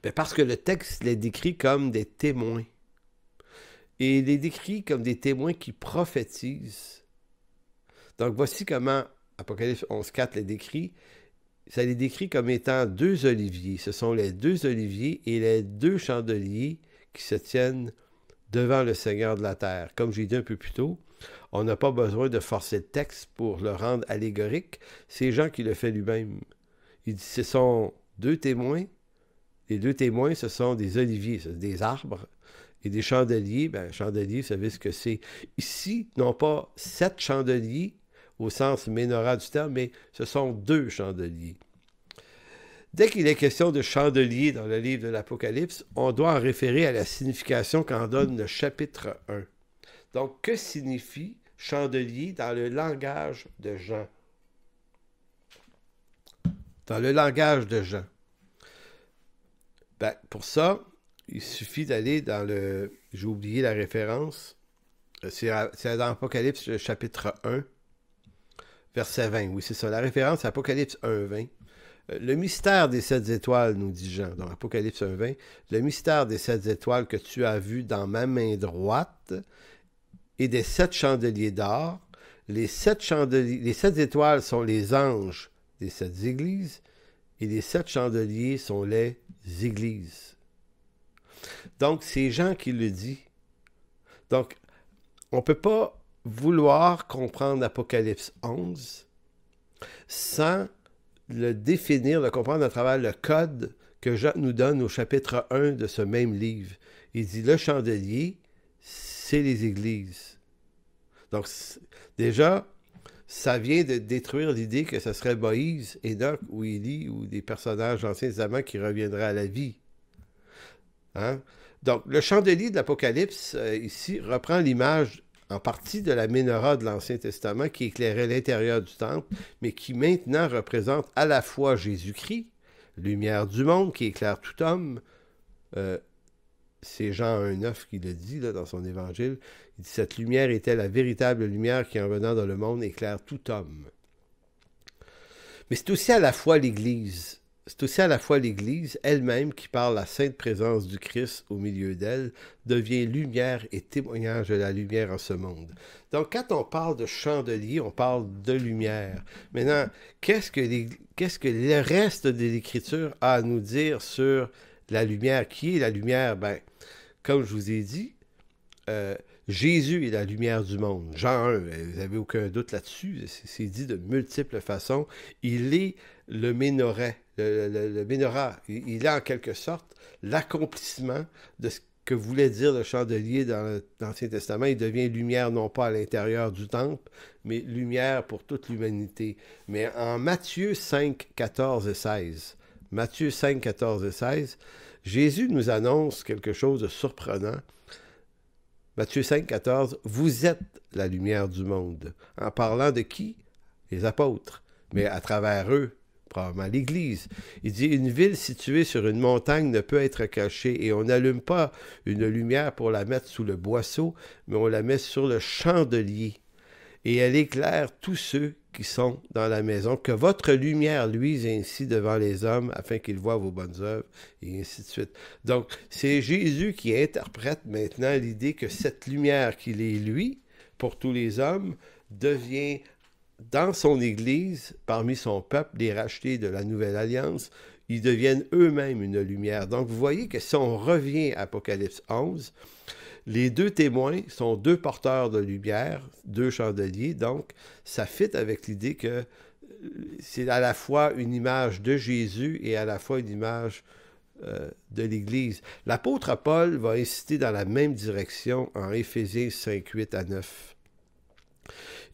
Bien, parce que le texte les décrit comme des témoins. Et il les décrit comme des témoins qui prophétisent. Donc, voici comment Apocalypse 11.4 les décrit. Ça les décrit comme étant deux oliviers. Ce sont les deux oliviers et les deux chandeliers qui se tiennent devant le Seigneur de la terre. Comme j'ai dit un peu plus tôt, on n'a pas besoin de forcer le texte pour le rendre allégorique. C'est Jean qui le fait lui-même. Il dit, ce sont deux témoins. Les deux témoins, ce sont des oliviers, des arbres. Et des chandeliers, bien, chandelier, vous savez ce que c'est. Ici, non pas 7 chandeliers, au sens menorah du terme, mais ce sont 2 chandeliers. Dès qu'il est question de chandelier dans le livre de l'Apocalypse, on doit en référer à la signification qu'en donne le chapitre 1. Donc, que signifie chandelier dans le langage de Jean? dans le langage de Jean. Ben, pour ça, il suffit d'aller dans le... J'ai oublié la référence. C'est dans Apocalypse chapitre 1, verset 20. Oui, c'est ça. La référence, c'est Apocalypse 1, 20. Le mystère des 7 étoiles, nous dit Jean, dans Apocalypse 1, 20. Le mystère des 7 étoiles que tu as vu dans ma main droite et des 7 chandeliers d'or. Les 7 étoiles sont les anges des 7 églises et les 7 chandeliers sont les églises. Donc, c'est Jean qui le dit. Donc, on ne peut pas vouloir comprendre l'Apocalypse 11 sans le définir, le comprendre à travers le code que Jean nous donne au chapitre 1 de ce même livre. Il dit, le chandelier, c'est les églises. Donc, déjà, ça vient de détruire l'idée que ce serait Moïse, Enoch ou Élie ou des personnages de l'Ancien Testament qui reviendraient à la vie. Hein? Donc, le chandelier de l'Apocalypse, ici, reprend l'image en partie de la menorah de l'Ancien Testament qui éclairait l'intérieur du temple, mais qui maintenant représente à la fois Jésus-Christ, lumière du monde qui éclaire tout homme. C'est Jean 1,9 qui le dit là, dans son évangile. Il dit « Cette lumière était la véritable lumière qui, en venant dans le monde, éclaire tout homme. » Mais c'est aussi à la fois l'Église. C'est aussi à la fois l'Église elle-même qui, par la sainte présence du Christ au milieu d'elle, devient lumière et témoignage de la lumière en ce monde. Donc, quand on parle de chandelier, on parle de lumière. Maintenant, qu'est-ce que le reste de l'Écriture a à nous dire sur la lumière? Qui est la lumière? Ben, comme je vous ai dit, Jésus est la lumière du monde. Jean 1, vous n'avez aucun doute là-dessus, c'est dit de multiples façons. Il est le Ménorah. Le Ménorah, il est en quelque sorte l'accomplissement de ce que voulait dire le chandelier dans l'Ancien Testament. Il devient lumière non pas à l'intérieur du temple, mais lumière pour toute l'humanité. Mais en Matthieu 5, 14 et 16, Matthieu 5, 14 et 16, Jésus nous annonce quelque chose de surprenant. Matthieu 5, 14, « Vous êtes la lumière du monde. » En parlant de qui? Les apôtres. Mais à travers eux, probablement l'Église. Il dit, « Une ville située sur une montagne ne peut être cachée et on n'allume pas une lumière pour la mettre sous le boisseau, mais on la met sur le chandelier. Et elle éclaire tous ceux qui sont dans la maison. Que votre lumière luise ainsi devant les hommes, afin qu'ils voient vos bonnes œuvres, et ainsi de suite. » Donc, c'est Jésus qui interprète maintenant l'idée que cette lumière qu'il est lui, pour tous les hommes, devient dans son Église, parmi son peuple, les rachetés de la Nouvelle Alliance, ils deviennent eux-mêmes une lumière. Donc, vous voyez que si on revient à Apocalypse 11, les deux témoins sont deux porteurs de lumière, deux chandeliers, donc ça fit avec l'idée que c'est à la fois une image de Jésus et à la fois une image de l'Église. L'apôtre Paul va inciter dans la même direction en Éphésiens 5, 8 à 9.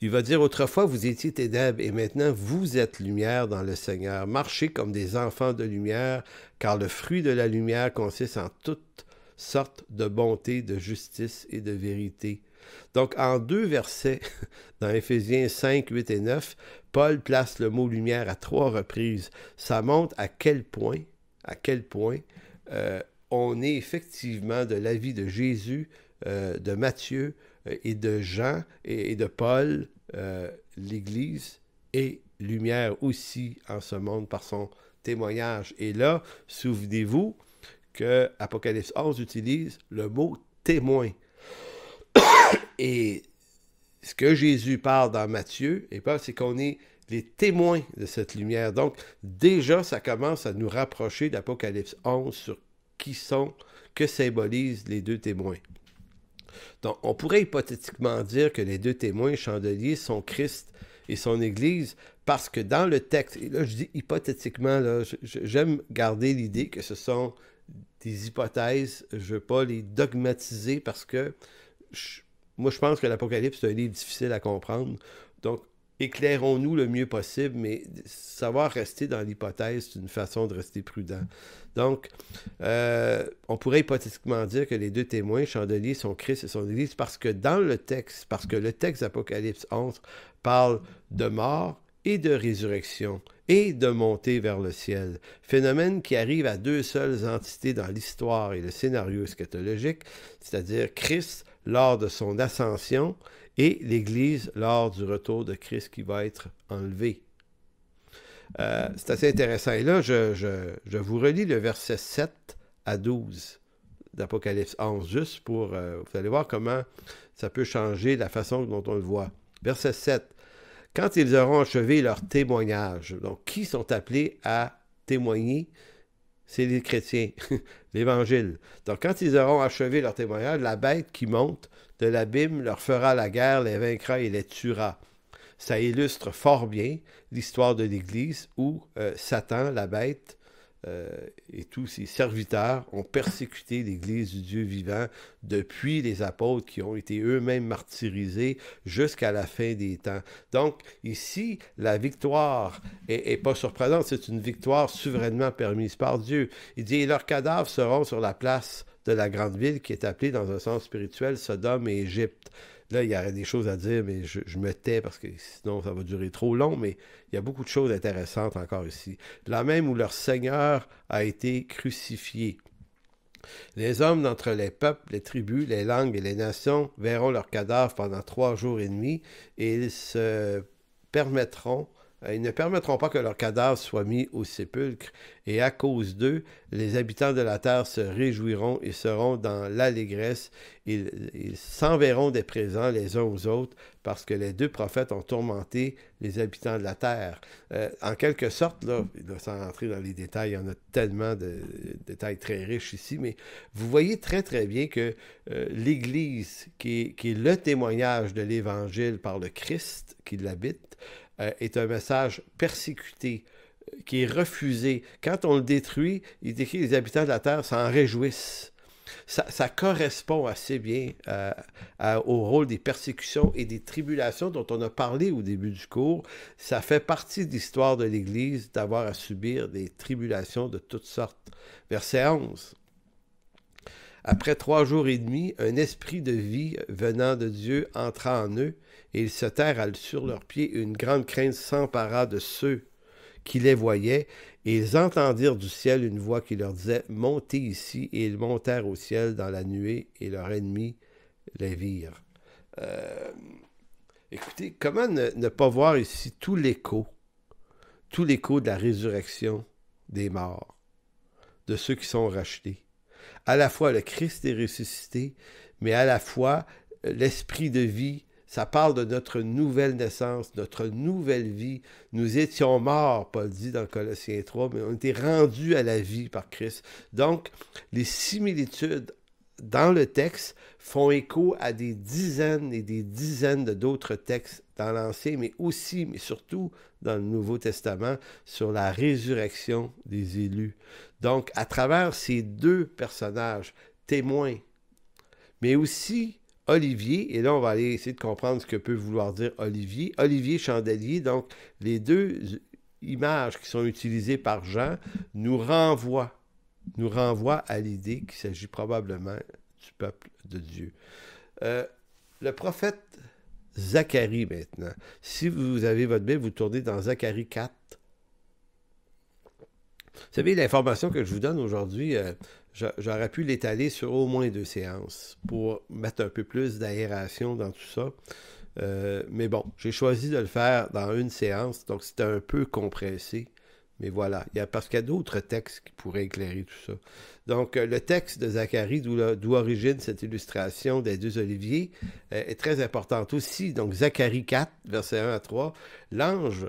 Il va dire, « Autrefois, vous étiez ténèbres, et maintenant, vous êtes lumière dans le Seigneur. Marchez comme des enfants de lumière, car le fruit de la lumière consiste en toute sorte de bonté, de justice et de vérité. » Donc, en deux versets, dans Éphésiens 5, 8 et 9, Paul place le mot « lumière » à 3 reprises. Ça montre à quel point on est effectivement de l'avis de Jésus, de Matthieu, et de Jean et de Paul, l'Église est lumière aussi en ce monde par son témoignage. Et là, souvenez-vous que Apocalypse 11 utilise le mot témoin. Et ce que Jésus parle dans Matthieu, et Paul, c'est qu'on est les témoins de cette lumière. Donc, déjà, ça commence à nous rapprocher d'Apocalypse 11 sur que symbolisent les deux témoins. Donc, on pourrait hypothétiquement dire que les deux témoins chandeliers sont Christ et son Église, parce que dans le texte, et là je dis hypothétiquement, là, j'aime garder l'idée que ce sont des hypothèses, je ne veux pas les dogmatiser, parce que moi je pense que l'Apocalypse c'est un livre difficile à comprendre, donc éclairons-nous le mieux possible, mais savoir rester dans l'hypothèse, c'est une façon de rester prudent. Donc, on pourrait hypothétiquement dire que les deux témoins chandeliers sont Christ et son Église parce que dans le texte, parce que le texte d'Apocalypse 11 parle de mort et de résurrection et de montée vers le ciel. Phénomène qui arrive à deux seules entités dans l'histoire et le scénario eschatologique, c'est-à-dire Christ lors de son ascension et l'Église lors du retour de Christ qui va être enlevé. C'est assez intéressant. Et là, je vous relis le verset 7 à 12 d'Apocalypse 11, juste pour... vous allez voir comment ça peut changer la façon dont on le voit. Verset 7. Quand ils auront achevé leur témoignage, donc qui sont appelés à témoigner? C'est les chrétiens, l'Évangile. Donc quand ils auront achevé leur témoignage, la bête qui monte de l'abîme leur fera la guerre, les vaincra et les tuera. Ça illustre fort bien l'histoire de l'Église où Satan, la bête, et tous ses serviteurs ont persécuté l'Église du Dieu vivant depuis les apôtres qui ont été eux-mêmes martyrisés jusqu'à la fin des temps. Donc, ici, la victoire est pas surprenante, c'est une victoire souverainement permise par Dieu. Il dit, et leurs cadavres seront sur la place de la grande ville qui est appelée dans un sens spirituel Sodome et Égypte. Là, il y aurait des choses à dire, mais je me tais parce que sinon ça va durer trop long, mais il y a beaucoup de choses intéressantes encore ici. Là même où leur Seigneur a été crucifié. Les hommes d'entre les peuples, les tribus, les langues et les nations verront leurs cadavres pendant 3 jours et demi et ils ne permettront pas que leurs cadavres soient mis au sépulcre, et à cause d'eux, les habitants de la terre se réjouiront et seront dans l'allégresse. Ils s'enverront des présents les uns aux autres, parce que les 2 prophètes ont tourmenté les habitants de la terre. En quelque sorte, là, sans rentrer dans les détails, il y en a tellement de détails très riches ici, mais vous voyez très très bien que l'Église, qui est le témoignage de l'Évangile par le Christ qui l'habite, est un message persécuté, qui est refusé. Quand on le détruit, il décrit les habitants de la terre s'en réjouissent. Ça correspond assez bien au rôle des persécutions et des tribulations dont on a parlé au début du cours. Ça fait partie de l'histoire de l'Église d'avoir à subir des tribulations de toutes sortes. Verset 11. Après 3 jours et demi, un esprit de vie venant de Dieu entra en eux, et ils se tinrent sur leurs pieds, et une grande crainte s'empara de ceux qui les voyaient, et ils entendirent du ciel une voix qui leur disait « Montez ici », et ils montèrent au ciel dans la nuée, et leurs ennemis les virent. Écoutez, comment ne pas voir ici tout l'écho de la résurrection des morts, de ceux qui sont rachetés. À la fois le Christ est ressuscité, mais à la fois l'esprit de vie. Ça parle de notre nouvelle naissance, notre nouvelle vie. Nous étions morts, Paul dit dans Colossiens 3, mais on était rendus à la vie par Christ. Donc, les similitudes dans le texte font écho à des dizaines et des dizaines d'autres textes dans l'Ancien, mais aussi, mais surtout dans le Nouveau Testament, sur la résurrection des élus. Donc, à travers ces 2 personnages, témoins, mais aussi Olivier, et là on va aller essayer de comprendre ce que peut vouloir dire Olivier. Olivier chandelier, donc les 2 images qui sont utilisées par Jean nous renvoient à l'idée qu'il s'agit probablement du peuple de Dieu. Le prophète Zacharie maintenant. Si vous avez votre Bible, vous tournez dans Zacharie 4. Vous savez, l'information que je vous donne aujourd'hui, j'aurais pu l'étaler sur au moins 2 séances pour mettre un peu plus d'aération dans tout ça. Mais bon, j'ai choisi de le faire dans une séance, donc c'était un peu compressé. Mais voilà, parce qu'il y a d'autres textes qui pourraient éclairer tout ça. Donc, le texte de Zacharie, d'où origine cette illustration des 2 oliviers, est très importante aussi. Donc, Zacharie 4, versets 1 à 3, l'ange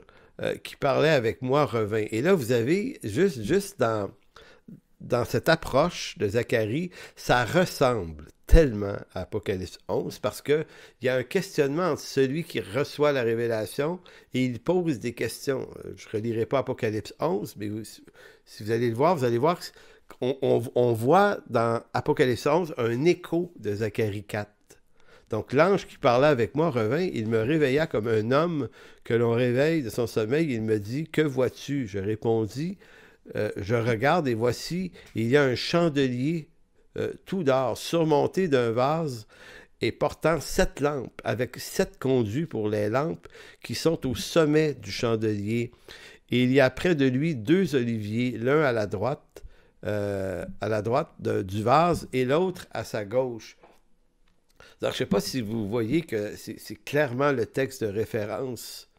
qui parlait avec moi revint. Et là, vous avez, juste dans cette approche de Zacharie, ça ressemble tellement à Apocalypse 11 parce qu'il y a un questionnement entre celui qui reçoit la révélation et il pose des questions. Je ne relirai pas Apocalypse 11, mais si vous allez le voir, vous allez voir qu'on voit dans Apocalypse 11 un écho de Zacharie 4. Donc l'ange qui parlait avec moi revint, il me réveilla comme un homme que l'on réveille de son sommeil. Il me dit, « Que vois-tu » Je répondis, je regarde et voici, il y a un chandelier tout d'or surmonté d'un vase et portant 7 lampes, avec 7 conduits pour les lampes qui sont au sommet du chandelier. Et il y a près de lui 2 oliviers, l'un à la droite du vase et l'autre à sa gauche. Alors, je ne sais pas si vous voyez que c'est clairement le texte de référence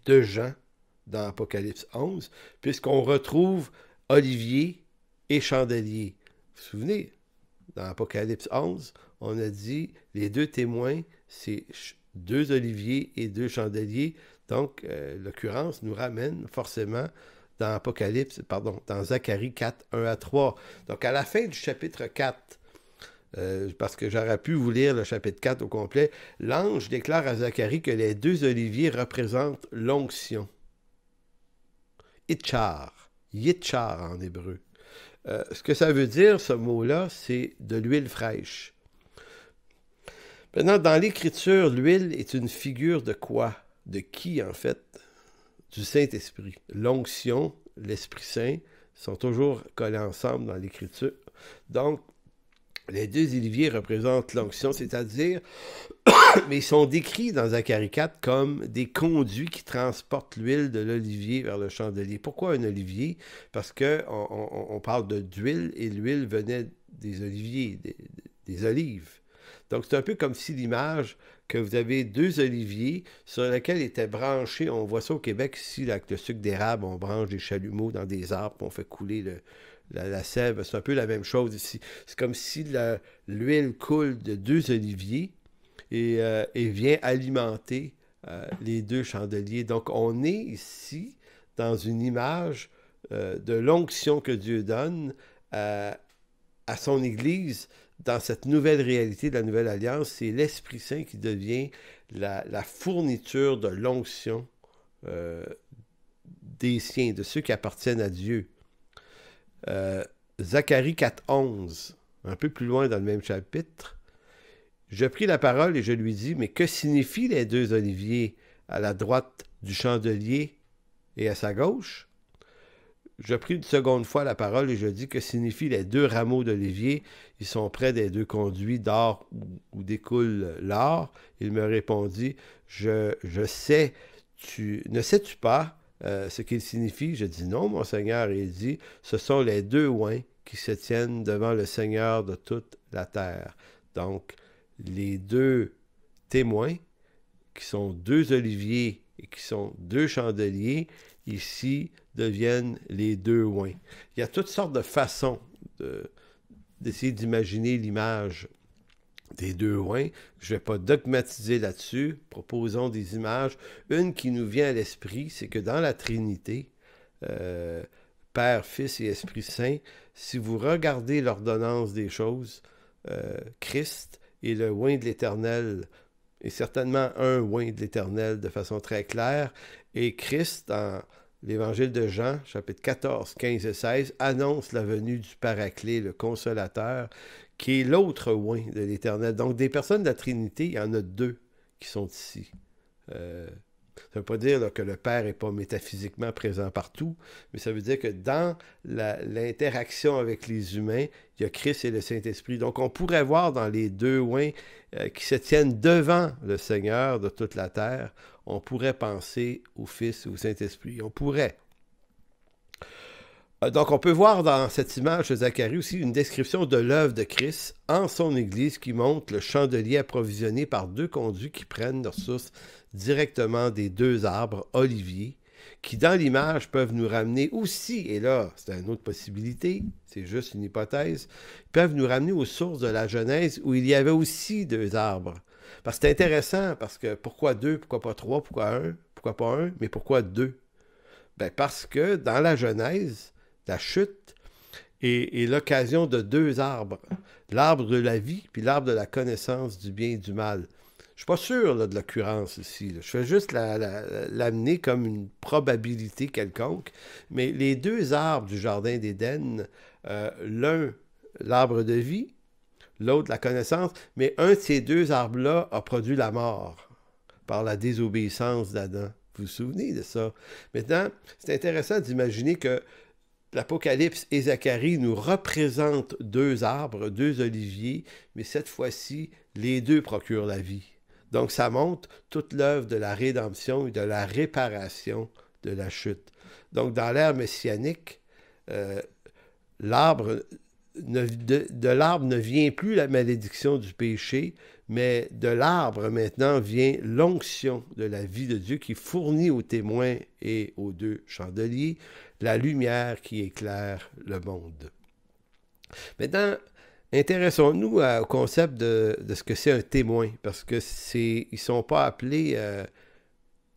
de Jean dans Apocalypse 11, puisqu'on retrouve olivier et chandelier. Vous vous souvenez, dans Apocalypse 11, on a dit les 2 témoins, c'est 2 oliviers et 2 chandeliers. Donc, l'occurrence nous ramène forcément dans dans Zacharie 4, 1 à 3. Donc, à la fin du chapitre 4, parce que j'aurais pu vous lire le chapitre 4 au complet, l'ange déclare à Zacharie que les 2 oliviers représentent l'onction. Yitchar en hébreu. Ce que ça veut dire, ce mot-là, c'est de l'huile fraîche. Maintenant, dans l'Écriture, l'huile est une figure de quoi? De qui, en fait? Du Saint-Esprit. L'onction, l'Esprit Saint sont toujours collés ensemble dans l'Écriture. Donc, les 2 oliviers représentent l'onction, c'est-à-dire, mais ils sont décrits dans Zacharie 4 comme des conduits qui transportent l'huile de l'olivier vers le chandelier. Pourquoi un olivier? Parce qu'on parle d'huile et l'huile venait des oliviers, des olives. Donc, c'est un peu comme si l'image que vous avez 2 oliviers sur lesquels étaient branchés, on voit ça au Québec ici, avec le sucre d'érable, on branche des chalumeaux dans des arbres, on fait couler la sève, c'est un peu la même chose ici. C'est comme si l'huile coule de 2 oliviers et vient alimenter les 2 chandeliers. Donc, on est ici dans une image de l'onction que Dieu donne à son Église dans cette nouvelle réalité de la Nouvelle Alliance. C'est l'Esprit Saint qui devient la fourniture de l'onction des siens, de ceux qui appartiennent à Dieu. Zacharie 4.11, un peu plus loin dans le même chapitre. Je pris la parole et je lui dis, mais que signifient les 2 oliviers à la droite du chandelier et à sa gauche? Je pris une seconde fois la parole et je dis, que signifient les 2 rameaux d'olivier? Ils sont près des 2 conduits d'or où découle l'or. Il me répondit, je sais, ne sais-tu pas ce qu'il signifie? Je dis non, mon Seigneur. Et il dit, ce sont les 2 oins qui se tiennent devant le Seigneur de toute la terre. Donc, les 2 témoins, qui sont 2 oliviers et qui sont 2 chandeliers, ici deviennent les 2 oins. Il y a toutes sortes de façons d'essayer d'imaginer l'image des 2 oins. Je ne vais pas dogmatiser là-dessus. Proposons des images. Une qui nous vient à l'esprit, c'est que dans la Trinité, Père, Fils et Esprit Saint, si vous regardez l'ordonnance des choses, Christ est le oint de l'Éternel, est certainement un oint de l'Éternel de façon très claire, et Christ, dans l'Évangile de Jean, chapitre 14, 15 et 16, annonce la venue du Paraclet, le Consolateur, qui est l'autre oint de l'Éternel. Donc, des personnes de la Trinité, il y en a 2 qui sont ici. Ça ne veut pas dire là, que le Père n'est pas métaphysiquement présent partout, mais ça veut dire que dans l'interaction avec les humains, il y a Christ et le Saint-Esprit. Donc, on pourrait voir dans les 2 oints qui se tiennent devant le Seigneur de toute la terre, on pourrait penser au Fils et au Saint-Esprit. On pourrait. Donc, on peut voir dans cette image de Zacharie aussi une description de l'œuvre de Christ en son Église qui montre le chandelier approvisionné par 2 conduits qui prennent leur source directement des 2 arbres oliviers, qui dans l'image peuvent nous ramener aussi, et là, c'est une autre possibilité, c'est juste une hypothèse, peuvent nous ramener aux sources de la Genèse où il y avait aussi 2 arbres. Parce que c'est intéressant, parce que pourquoi 2, pourquoi pas 3, pourquoi 1, pourquoi pas 1, mais pourquoi 2? Ben parce que dans la Genèse, la chute est l'occasion de 2 arbres. L'arbre de la vie, puis l'arbre de la connaissance du bien et du mal. Je ne suis pas sûr là, de l'occurrence ici. Là. Je fais juste l'amener comme une probabilité quelconque. Mais les 2 arbres du Jardin d'Éden, l'un, l'arbre de vie, l'autre, la connaissance, mais un de ces 2 arbres-là a produit la mort par la désobéissance d'Adam. Vous vous souvenez de ça? Maintenant, c'est intéressant d'imaginer que l'Apocalypse et Zacharie nous représentent deux arbres, deux oliviers, mais cette fois-ci, les deux procurent la vie. Donc, ça montre toute l'œuvre de la rédemption et de la réparation de la chute. Donc, dans l'ère messianique, l'arbre de l'arbre ne vient plus la malédiction du péché, mais de l'arbre maintenant vient l'onction de la vie de Dieu qui fournit aux témoins et aux deux chandeliers la lumière qui éclaire le monde. Maintenant, intéressons-nous au concept de ce que c'est un témoin, parce que ils ne sont pas appelés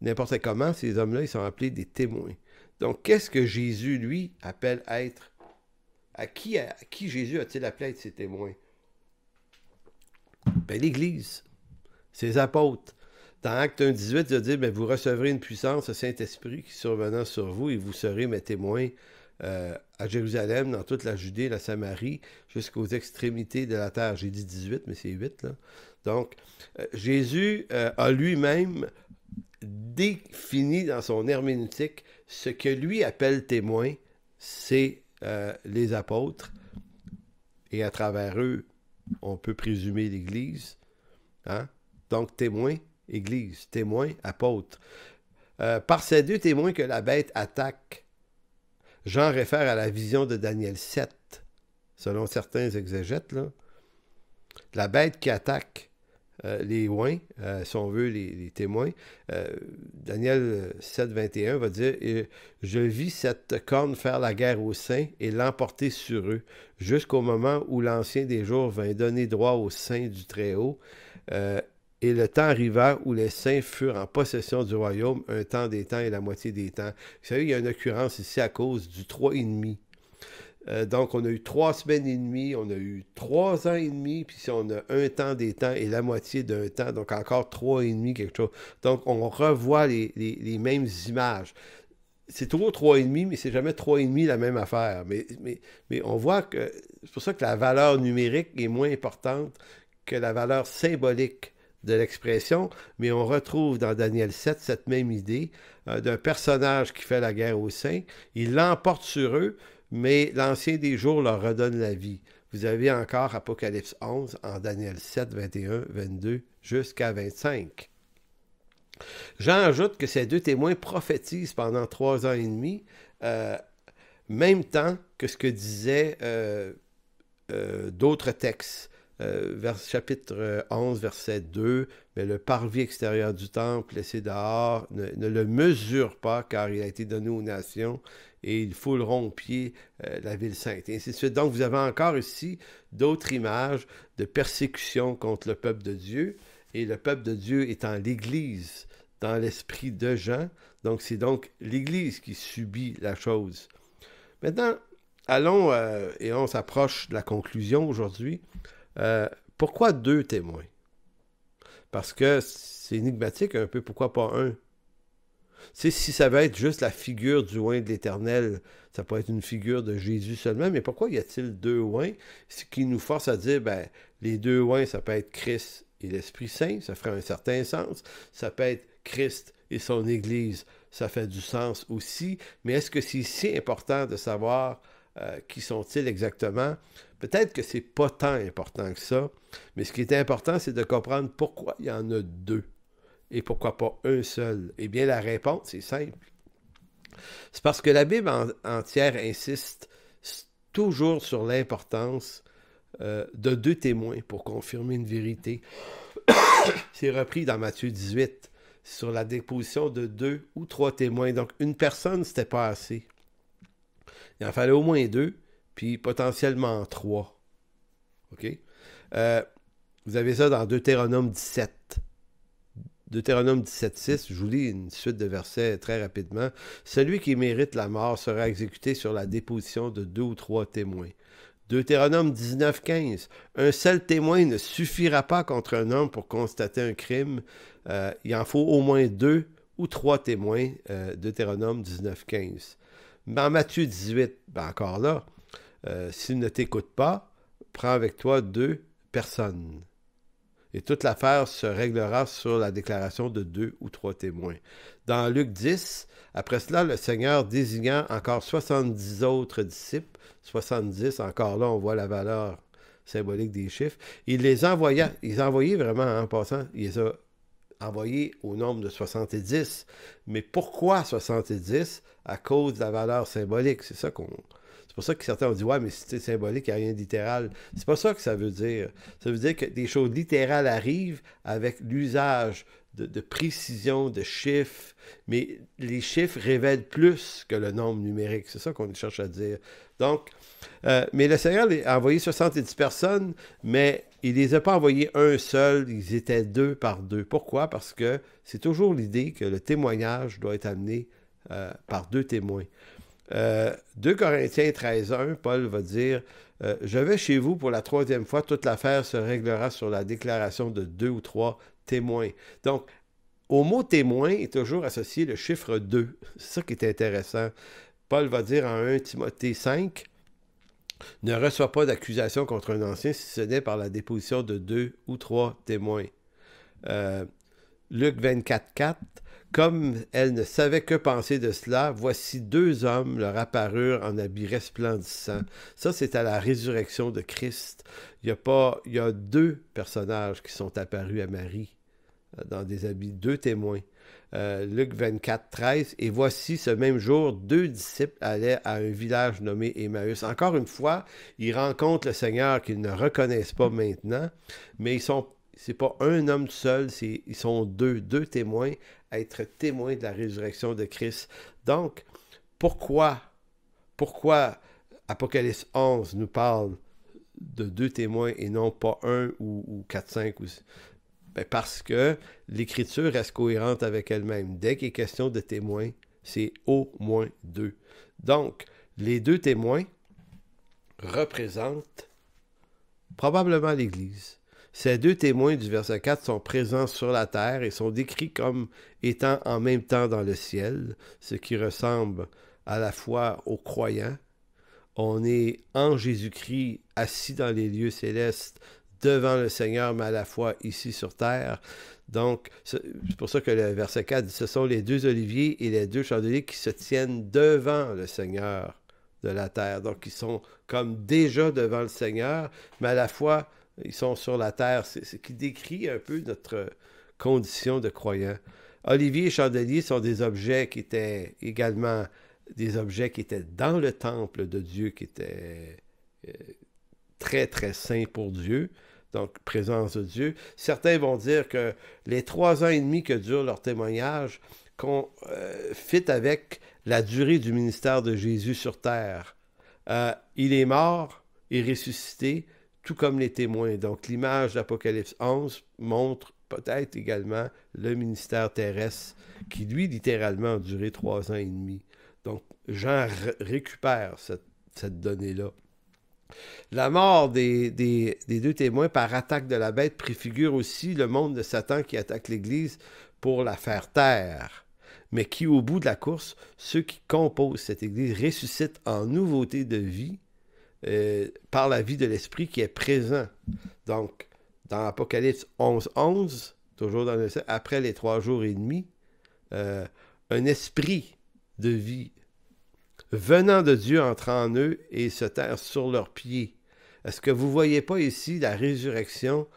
n'importe comment, ces hommes-là, ils sont appelés des témoins. Donc, qu'est-ce que Jésus, lui, appelle être? À qui Jésus a-t-il appelé être ses témoins? Ben, l'Église, ses apôtres. Dans Acte 1,18, il va dire, ben, vous recevrez une puissance, le Saint-Esprit qui survenant sur vous, et vous serez mes témoins à Jérusalem, dans toute la Judée, la Samarie, jusqu'aux extrémités de la terre. J'ai dit 18, mais c'est 8, là. Donc, Jésus a lui-même défini dans son herméneutique ce que lui appelle témoin, c'est les apôtres, et à travers eux, on peut présumer l'Église. Hein? Donc, témoin, Église, témoin, apôtre. Par ces deux témoins que la bête attaque, Jean réfère à la vision de Daniel 7, selon certains exégètes, là. La bête qui attaque les oins, si on veut, les témoins. Daniel 7, 21 va dire « Je vis cette corne faire la guerre aux saints et l'emporter sur eux, jusqu'au moment où l'Ancien des jours vint donner droit aux saints du Très-Haut. Et le temps arriva où les saints furent en possession du royaume, un temps des temps et la moitié des temps. » Vous savez, il y a une occurrence ici à cause du 3,5. Donc, on a eu 3 semaines et demie, on a eu 3 ans et demi, puis si on a un temps des temps et la moitié d'un temps, donc encore 3,5, quelque chose. Donc, on revoit les mêmes images. C'est toujours 3,5, mais c'est jamais 3,5 la même affaire. Mais on voit que c'est pour ça que la valeur numérique est moins importante que la valeur symbolique de l'expression, mais on retrouve dans Daniel 7 cette même idée d'un personnage qui fait la guerre aux saints. Il l'emporte sur eux, mais l'Ancien des jours leur redonne la vie. Vous avez encore Apocalypse 11 en Daniel 7, 21, 22 jusqu'à 25. Jean ajoute que ces deux témoins prophétisent pendant 3 ans et demi, même temps que ce que disaient d'autres textes. Chapitre 11, verset 2, mais le parvis extérieur du temple laissé dehors ne le mesure pas, car il a été donné aux nations, et ils fouleront aux pieds la ville sainte, et ainsi de suite. Donc, vous avez encore ici d'autres images de persécution contre le peuple de Dieu, et le peuple de Dieu étant l'Église dans l'esprit de Jean. Donc, c'est donc l'Église qui subit la chose. Maintenant, allons, et on s'approche de la conclusion aujourd'hui. Pourquoi 2 témoins? Parce que c'est énigmatique un peu, pourquoi pas un? Si ça va être juste la figure du oint de l'Éternel, ça peut être une figure de Jésus seulement, mais pourquoi y a-t-il 2 oints? Ce qui nous force à dire, ben, les 2 oints, ça peut être Christ et l'Esprit Saint, ça ferait un certain sens. Ça peut être Christ et son Église, ça fait du sens aussi. Mais est-ce que c'est si important de savoir qui sont-ils exactement? Peut-être que c'est pas tant important que ça, mais ce qui est important, c'est de comprendre pourquoi il y en a 2 et pourquoi pas un seul. Eh bien, la réponse est simple. C'est parce que la Bible entière insiste toujours sur l'importance de 2 témoins pour confirmer une vérité. C'est repris dans Matthieu 18, sur la déposition de 2 ou 3 témoins. Donc, une personne, c'était pas assez. Il en fallait au moins 2, puis potentiellement 3. OK? Vous avez ça dans Deutéronome 17. Deutéronome 17, 6, je vous lis une suite de versets très rapidement. « Celui qui mérite la mort sera exécuté sur la déposition de 2 ou 3 témoins. » Deutéronome 19, 15. « Un seul témoin ne suffira pas contre un homme pour constater un crime. Il en faut au moins 2 ou 3 témoins. » Deutéronome 19, 15. Dans Matthieu 18, ben encore là, s'il ne t'écoute pas, prends avec toi 2 personnes. Et toute l'affaire se réglera sur la déclaration de 2 ou 3 témoins. Dans Luc 10, après cela, le Seigneur désigna encore 70 autres disciples. 70, encore là, on voit la valeur symbolique des chiffres. Il les envoya, vraiment en passant, il les a envoyés au nombre de 70. Mais pourquoi 70? À cause de la valeur symbolique. C'est pour ça que certains ont dit « Ouais, mais si c'est symbolique, il n'y a rien de littéral. » C'est pas ça que ça veut dire. Ça veut dire que des choses littérales arrivent avec l'usage de précision, de chiffres, mais les chiffres révèlent plus que le nombre numérique. C'est ça qu'on cherche à dire. Donc, mais le Seigneur a envoyé 70 personnes, mais il ne les a pas envoyés un seul, ils étaient 2 par 2. Pourquoi? Parce que c'est toujours l'idée que le témoignage doit être amené par 2 témoins. 2 Corinthiens 13:1, Paul va dire « Je vais chez vous pour la 3e fois, toute l'affaire se réglera sur la déclaration de 2 ou 3 témoins. » Donc, au mot témoin est toujours associé le chiffre 2. C'est ça qui est intéressant. Paul va dire en 1 Timothée 5, « Ne reçois pas d'accusation contre un ancien si ce n'est par la déposition de 2 ou 3 témoins. » Luc 24:4, « Comme elle ne savait que penser de cela, voici 2 hommes leur apparurent en habits resplendissants. » Ça, c'est à la résurrection de Christ. Il y a 2 personnages qui sont apparus à Marie dans des habits, 2 témoins. Luc 24:13, « Et voici ce même jour, 2 disciples allaient à un village nommé Emmaüs. » Encore une fois, ils rencontrent le Seigneur qu'ils ne reconnaissent pas maintenant, mais c'est pas un homme seul, ils sont 2 témoins à être témoins de la résurrection de Christ. Donc, pourquoi Apocalypse 11 nous parle de 2 témoins et non pas 1 ou 4, 5 ou... Ben parce que l'Écriture reste cohérente avec elle-même. Dès qu'il est question de témoins, c'est au moins 2. Donc, les 2 témoins représentent probablement l'Église. Ces 2 témoins du verset 4 sont présents sur la terre et sont décrits comme étant en même temps dans le ciel, ce qui ressemble à la fois aux croyants. On est en Jésus-Christ, assis dans les lieux célestes, devant le Seigneur, mais à la fois ici sur terre. Donc, c'est pour ça que le verset 4 dit « Ce sont les 2 oliviers et les 2 chandeliers qui se tiennent devant le Seigneur de la terre. » Donc, ils sont comme déjà devant le Seigneur, mais à la fois, ils sont sur la terre. C'est ce qui décrit un peu notre condition de croyant. Olivier et chandelier sont des objets qui étaient également des objets qui étaient dans le temple de Dieu, qui étaient très, très saints pour Dieu. Donc, présence de Dieu. Certains vont dire que les 3 ans et demi que dure leur témoignage fit avec la durée du ministère de Jésus sur terre. Il est mort et ressuscité, tout comme les témoins. Donc, l'image d'Apocalypse 11 montre peut-être également le ministère terrestre qui, lui, littéralement, a duré 3 ans et demi. Donc, Jean récupère cette donnée-là. La mort des 2 témoins par attaque de la bête préfigure aussi le monde de Satan qui attaque l'Église pour la faire taire, mais qui, au bout de la course, ceux qui composent cette Église ressuscitent en nouveauté de vie par la vie de l'Esprit qui est présent. Donc, dans Apocalypse 11:11, toujours dans après les 3 jours et demi, un esprit de vie venant de Dieu entre en eux et se terre sur leurs pieds. Est-ce que vous ne voyez pas ici la résurrection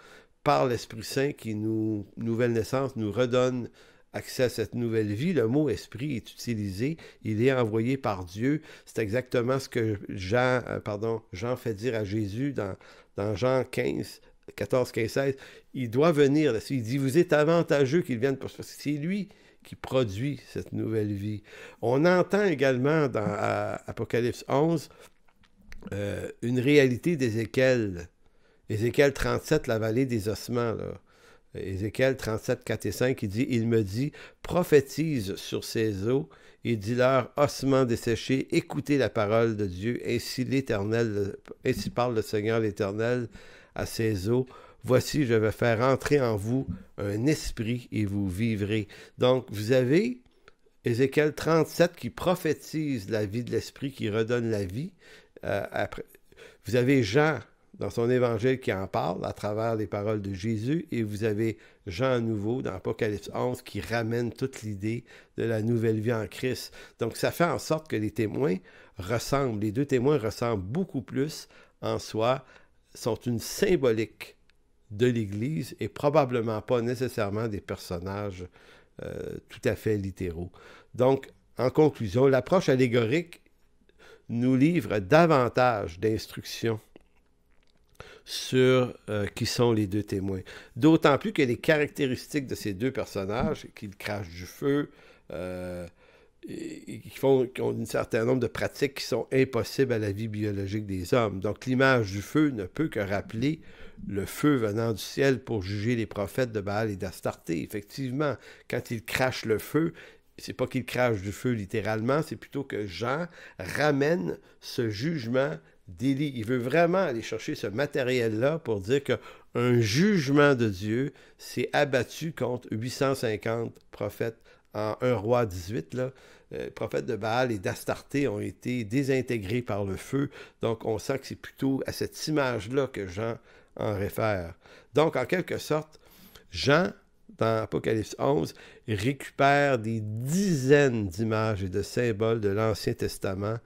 par l'Esprit Saint qui nouvelle naissance, nous redonne accès à cette nouvelle vie? Le mot esprit est utilisé, il est envoyé par Dieu. C'est exactement ce que Jean fait dire à Jésus dans Jean 14, 15, 16. Il doit venir. Il dit, vous êtes avantageux qu'il vienne, parce que c'est lui qui produit cette nouvelle vie. On entend également dans Apocalypse 11 une réalité d'Ézéchiel. Ézéchiel 37, la vallée des ossements. Là. Ézéchiel 37, 4 et 5, il dit « Il me dit, prophétise sur ces eaux et dis-leur, ossements desséchés, écoutez la parole de Dieu, ainsi parle le Seigneur l'Éternel à ces eaux. Voici, je vais faire entrer en vous un esprit et vous vivrez. » Donc, vous avez Ézéchiel 37 qui prophétise la vie de l'esprit, qui redonne la vie. Après, vous avez Jean dans son évangile qui en parle à travers les paroles de Jésus, et vous avez Jean à nouveau dans Apocalypse 11 qui ramène toute l'idée de la nouvelle vie en Christ. Donc ça fait en sorte que les témoins ressemblent, les deux témoins ressemblent beaucoup plus en soi, sont une symbolique de l'Église et probablement pas nécessairement des personnages tout à fait littéraux. Donc, en conclusion, l'approche allégorique nous livre davantage d'instructions sur qui sont les deux témoins. D'autant plus que les caractéristiques de ces deux personnages, qu'ils crachent du feu, qui ont un certain nombre de pratiques qui sont impossibles à la vie biologique des hommes. Donc l'image du feu ne peut que rappeler le feu venant du ciel pour juger les prophètes de Baal et d'Astarté. Effectivement, quand ils crachent le feu, c'est pas qu'ils crachent du feu littéralement, c'est plutôt que Jean ramène ce jugement d'Élie. Il veut vraiment aller chercher ce matériel-là pour dire qu'un jugement de Dieu s'est abattu contre 850 prophètes en 1 roi 18, là. Les prophètes de Baal et d'Astarté ont été désintégrés par le feu. Donc, on sent que c'est plutôt à cette image-là que Jean en réfère. Donc, en quelque sorte, Jean, dans Apocalypse 11, récupère des dizaines d'images et de symboles de l'Ancien Testament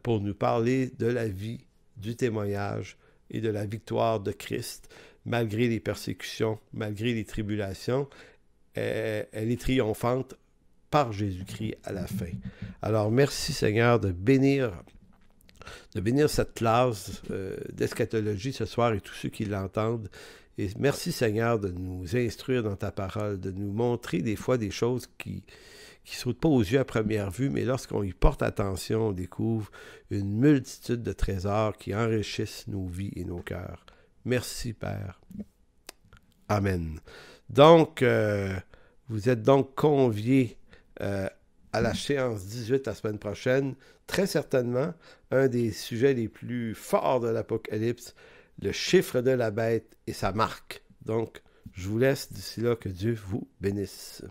pour nous parler de la vie, du témoignage et de la victoire de Christ, malgré les persécutions, malgré les tribulations. Elle est triomphante par Jésus-Christ à la fin. Alors, merci Seigneur de bénir cette classe d'eschatologie ce soir et tous ceux qui l'entendent. Et merci Seigneur de nous instruire dans ta parole, de nous montrer des fois des choses qui sautent pas aux yeux à première vue, mais lorsqu'on y porte attention, on découvre une multitude de trésors qui enrichissent nos vies et nos cœurs. Merci Père. Amen. Donc, vous êtes donc conviés à la séance 18 la semaine prochaine. Très certainement, un des sujets les plus forts de l'Apocalypse, le chiffre de la bête et sa marque. Donc, je vous laisse d'ici là, que Dieu vous bénisse.